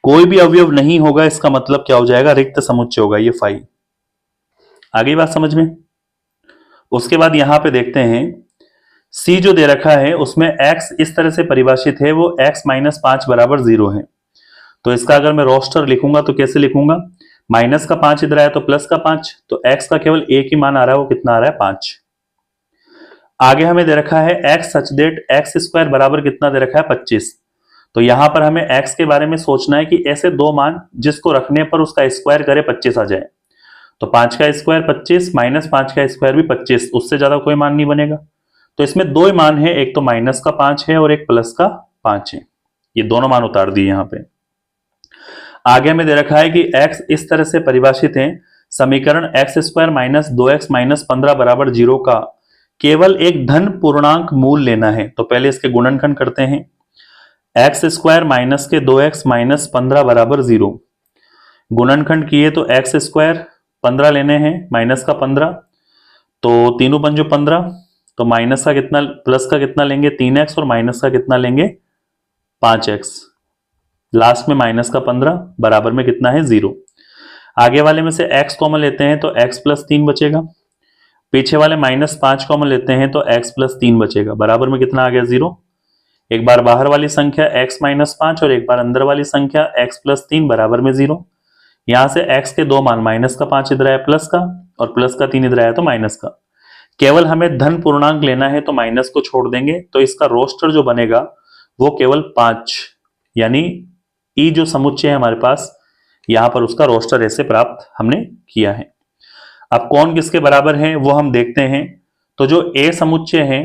कोई भी अवयव नहीं होगा इसका मतलब क्या हो जाएगा, रिक्त समुच्चय होगा, ये 5। आगे बात समझ में। उसके बाद यहां पे देखते हैं C जो दे रखा है उसमें x इस तरह से परिभाषित है, वो x - 5 बराबर 0 है। तो इसका अगर मैं रोस्टर लिखूंगा तो कैसे लिखूंगा, माइनस का 5 इधर आया तो प्लस का 5, तो x का केवल एक ही मान आ रहा है, वो कितना आ रहा है, 5। आगे हमें दे रखा है x such that x square बराबर कितना दे रखा है, 25। तो यहां पर हमें x के बारे में सोचना है कि ऐसे दो मान जिसको रखने पर उसका स्क्वायर करे 25 आ जाए। तो 5 का स्क्वायर 25 - 5 का स्क्वायर भी 25, उससे ज्यादा कोई मान नहीं बनेगा। तो इसमें दो मान है, एक तो -5 है और एक +5 है। ये दोनों मान उतार दिए यहां पे। आगे हमें दे रखा है कि x इस तरह से परिभाषित है, समीकरण x² - 2x - 15 बराबर 0 का केवल एक धन पूर्णांक मूल लेना है। तो पहले इसके गुणनखंड करते हैं। x² माइनस के 2x - 15 बराबर 0, गुणनखंड किए तो x² 15 लेने हैं, माइनस का 15, तो तीनों पंजो 15, तो माइनस का कितना प्लस का कितना लेंगे 3x और माइनस का कितना लेंगे 5x, लास्ट में माइनस का 15 बराबर में कितना है 0। आगे वाले में से x कॉमन लेते हैं तो x + 3 बचेगा, पीछे वाले -5 कॉमन लेते हैं तो x + 3 बचेगा, बराबर में कितना आ गया 0। एक बार बाहर वाली संख्या x - 5 और एक बार अंदर वाली संख्या x + 3 बराबर में 0। यहां से x के दो मान -5 इधर आया प्लस का और प्लस का 3 इधर आया तो माइनस का। केवल हमें धन पूर्णांक लेना है तो माइनस को छोड़ देंगे, तो इसका रोस्टर जो बनेगा वो केवल 5, यानी ई जो समुच्चय है हमारे पास यहां पर उसका रोस्टर ऐसे प्राप्त हमने किया है। अब कौन किसके बराबर है वो हम देखते हैं। तो जो ए समुच्चय है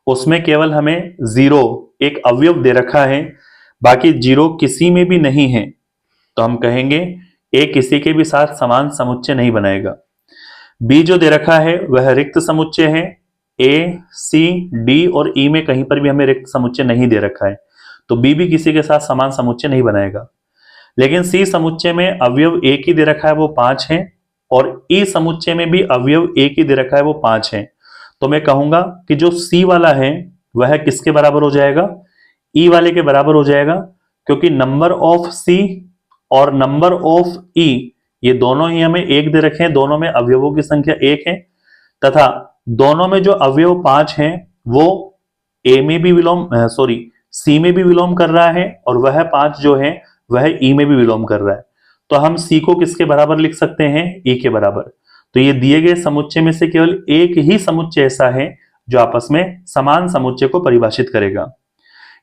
उसमें केवल हमें 0 एक अवयव दे रखा है, बाकी 0 किसी में भी नहीं है, तो हम कहेंगे ए किसी के भी साथ समान समुच्चय नहीं बनाएगा। बी जो दे रखा है वह रिक्त समुच्चय है, ए सी डी और ई में कहीं पर भी हमें रिक्त समुच्चय नहीं दे रखा है, तो बी भी किसी के साथ समान समुच्चय नहीं बनाएगा। लेकिन सी समुच्चय में अवयव एक ही दे रखा है वो 5 है, और ई समुच्चय में भी अवयव एक ही दे रखा है वो 5 है, तो मैं कहूंगा कि जो सी वाला है वह किसके बराबर हो जाएगा, ई वाले के बराबर हो जाएगा, क्योंकि नंबर ऑफ सी और नंबर ऑफ ई ये दोनों ही हमें एक दे रखे हैं, दोनों में अवयवों की संख्या 1 है, तथा दोनों में जो अवयव 5 हैं वो ए में भी सी में भी विलोम कर रहा है और वह 5 जो है वह ई में भी विलोम कर रहा है। तो हम सी को किसके बराबर लिख सकते हैं, ई के बराबर। तो ये दिए गए समुच्चय में से केवल एक ही समुच्चय ऐसा है जो आपस में समान समुच्चय को परिभाषित करेगा।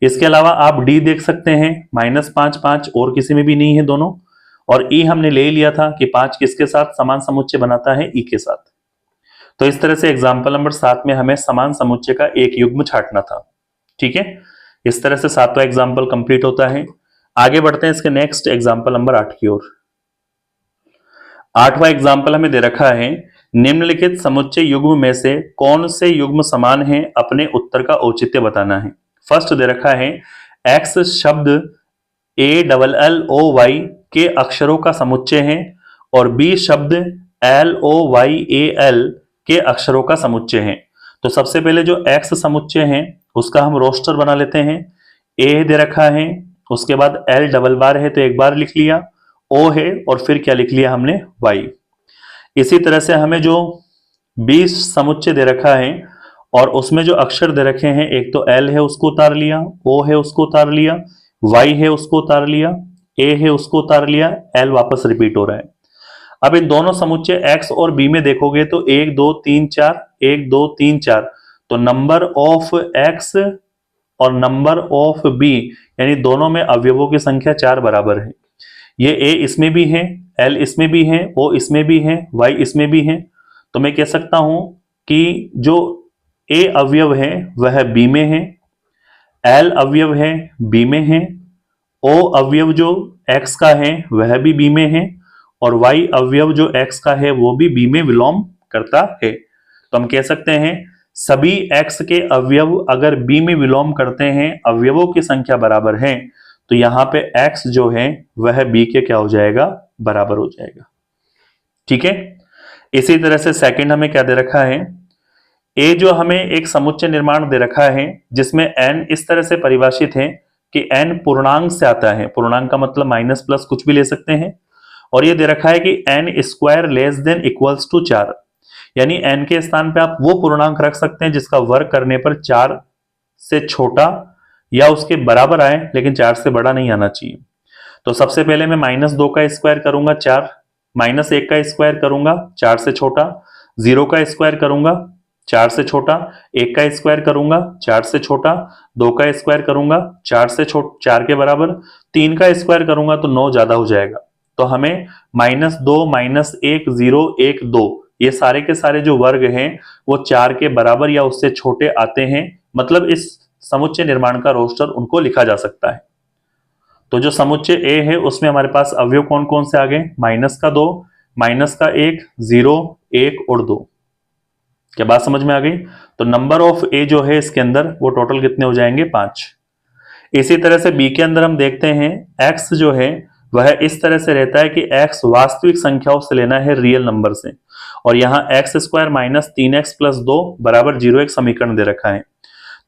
इसके अलावा आप डी देख सकते हैं, -5 5 और किसी में भी नहीं है दोनों, और ई हमने ले लिया था कि 5 किसके साथ समान समुच्चय बनाता है, ई के साथ। तो इस तरह से एग्जाम्पल नंबर 7 में हमें समान समुच्चय का एक युग्म छांटना था। ठीक है, इस तरह से 7वां एग्जाम्पल कंप्लीट होता है। आगे बढ़ते हैं इसके नेक्स्ट एग्जाम्पल नंबर 8 की ओर। 8वां एग्जाम्पल हमें दे रखा है, निम्नलिखित समुच्चय युग्म में से कौन से युग्म समान है, अपने उत्तर का औचित्य बताना है। फर्स्ट दे रखा है x शब्द ALLOY के अक्षरों का समुच्चय है और B शब्द LOYAL के अक्षरों का समुच्चय है। तो सबसे पहले जो x समुच्चय है उसका हम रोस्टर बना लेते हैं। A दे रखा है, उसके बाद L डबल बार है तो एक बार लिख लिया, O है और फिर क्या लिख लिया हमने Y। इसी तरह से हमें जो B समुच्चय दे रखा है और उसमें जो अक्षर दे रखे हैं, एक तो L है उसको उतार लिया, O है उसको उतार लिया, Y है उसको उतार लिया, A है उसको उतार लिया, L वापस रिपीट हो रहा है। अब इन दोनों समुच्चय X और B में देखोगे तो 1 2 3 4 1 2 3 4, तो नंबर ऑफ X और नंबर ऑफ B यानी दोनों में अवयवों की संख्या 4 बराबर है। ये A इसमें भी है, L इसमें भी है, O इसमें भी है, Y इसमें भी है। तो मैं कह सकता हूं कि जो A अवयव है वह B में है, L अवयव है B में है, O अवयव जो X का है वह भी B में है और Y अवयव जो X का है वो भी B में विलोम करता है। तो हम कह सकते हैं सभी X के अवयव अगर B में विलोम करते हैं, अवयवों की संख्या बराबर है, तो यहां पे X जो है वह B के क्या हो जाएगा, बराबर हो जाएगा। ठीक है, इसी तरह से सेकंड हमें क्या दे रखा है, A जो हमें एक समुच्चय निर्माण दे रखा है जिसमें n इस तरह से परिभाषित है कि n पूर्णांक से आता है, पूर्णांक का मतलब माइनस प्लस कुछ भी ले सकते हैं, और ये दे रखा है कि n² less than equals to 4, यानी n के स्थान पे आप वो पूर्णांक रख सकते हैं जिसका वर्ग करने पर 4 से छोटा या उसके बराबर आए लेकिन 4 से बड़ा नहीं आना चाहिए। तो सबसे पहले मैं -2 का स्क्वायर करूंगा 4, -1 का स्क्वायर करूंगा 4 से छोटा, 0 का स्क्वायर करूंगा 4 से छोटा, 1 का स्क्वायर करूंगा 4 से छोटा, 2 का स्क्वायर करूंगा 4 से 4 के बराबर, 3 का स्क्वायर करूंगा तो 9 ज्यादा हो जाएगा। तो हमें -2 -1 0 1 2 ये सारे के सारे जो वर्ग हैं वो 4 के बराबर या उससे छोटे आते हैं, मतलब इस समुच्चय निर्माण का रोस्टर उनको लिखा जा सकता है। तो जो समुच्चय ए है उसमें हमारे पास अवयव कौन कौन से आ गए, माइनस का 2, माइनस का 1, 0, 1 और 2। क्या बात समझ में आ गई? तो नंबर ऑफ ए जो है इसके अंदर वो टोटल कितने हो जाएंगे, 5। इसी तरह से बी के अंदर हम देखते हैं एक्स जो है वह इस तरह से रहता है कि एक्स वास्तविक संख्याओं से लेना है रियल नंबर से, और यहाँ x square minus 3x plus 2 बराबर 0 एक समीकरण दे रखा है।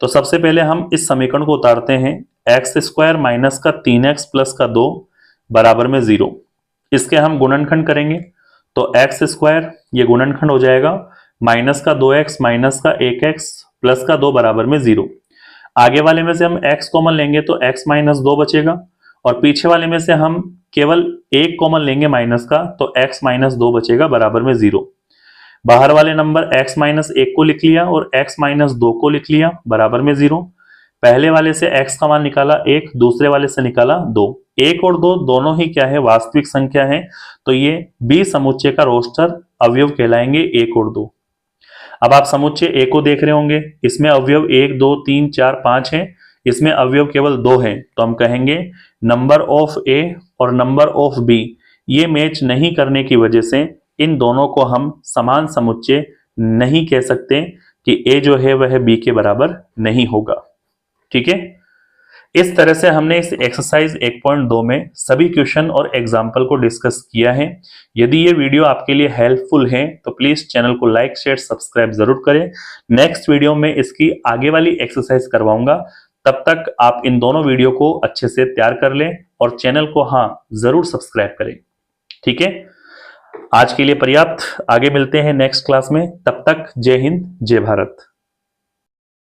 तो सबसे पहले हम इस समीकरण को उतारते हैं, एक्स स्क्वायर माइनस का 3x प्लस का 2 बराबर में 0। इसके हम गुणनखंड करेंगे तो एक्स स्क्वायर ये गुणनखंड हो जाएगा माइनस का 2x माइनस का 1x प्लस का 2 बराबर में 0। आगे वाले में से हम x कॉमन लेंगे तो x माइनस 2 बचेगा, और पीछे वाले में से हम केवल 1 कॉमन लेंगे माइनस का तो x माइनस 2 बचेगा बराबर में 0। बाहर वाले नंबर x माइनस 1 को लिख लिया और x माइनस 2 को लिख लिया बराबर में 0। पहले वाले से x का मान निकाला 1, दूसरे वाले से निकाला 2। 1 और 2 दोनों ही क्या है, वास्तविक संख्या है, तो ये बी समुच्चय का रोस्टर अवयव कहलाएंगे 1 और 2। अब आप समुच्चय ए को देख रहे होंगे, इसमें अवयव 1, 2, 3, 4, 5 है, इसमें अवयव केवल 2 है, तो हम कहेंगे नंबर ऑफ ए और नंबर ऑफ बी ये मैच नहीं करने की वजह से इन दोनों को हम समान समुच्चय नहीं कह सकते कि ए जो है वह बी के बराबर नहीं होगा। ठीक है, इस तरह से हमने इस एक्सरसाइज 1.2 में सभी क्वेश्चन और एग्जाम्पल को डिस्कस किया है। यदि ये वीडियो आपके लिए हेल्पफुल है तो प्लीज चैनल को लाइक, शेयर, सब्सक्राइब जरूर करें। नेक्स्ट वीडियो में इसकी आगे वाली एक्सरसाइज करवाऊंगा, तब तक आप इन दोनों वीडियो को अच्छे से तैयार कर लें और चैनल को जरूर सब्सक्राइब करें। ठीक है, आज के लिए पर्याप्त, आगे मिलते हैं नेक्स्ट क्लास में। तब तक जय हिंद, जय भारत।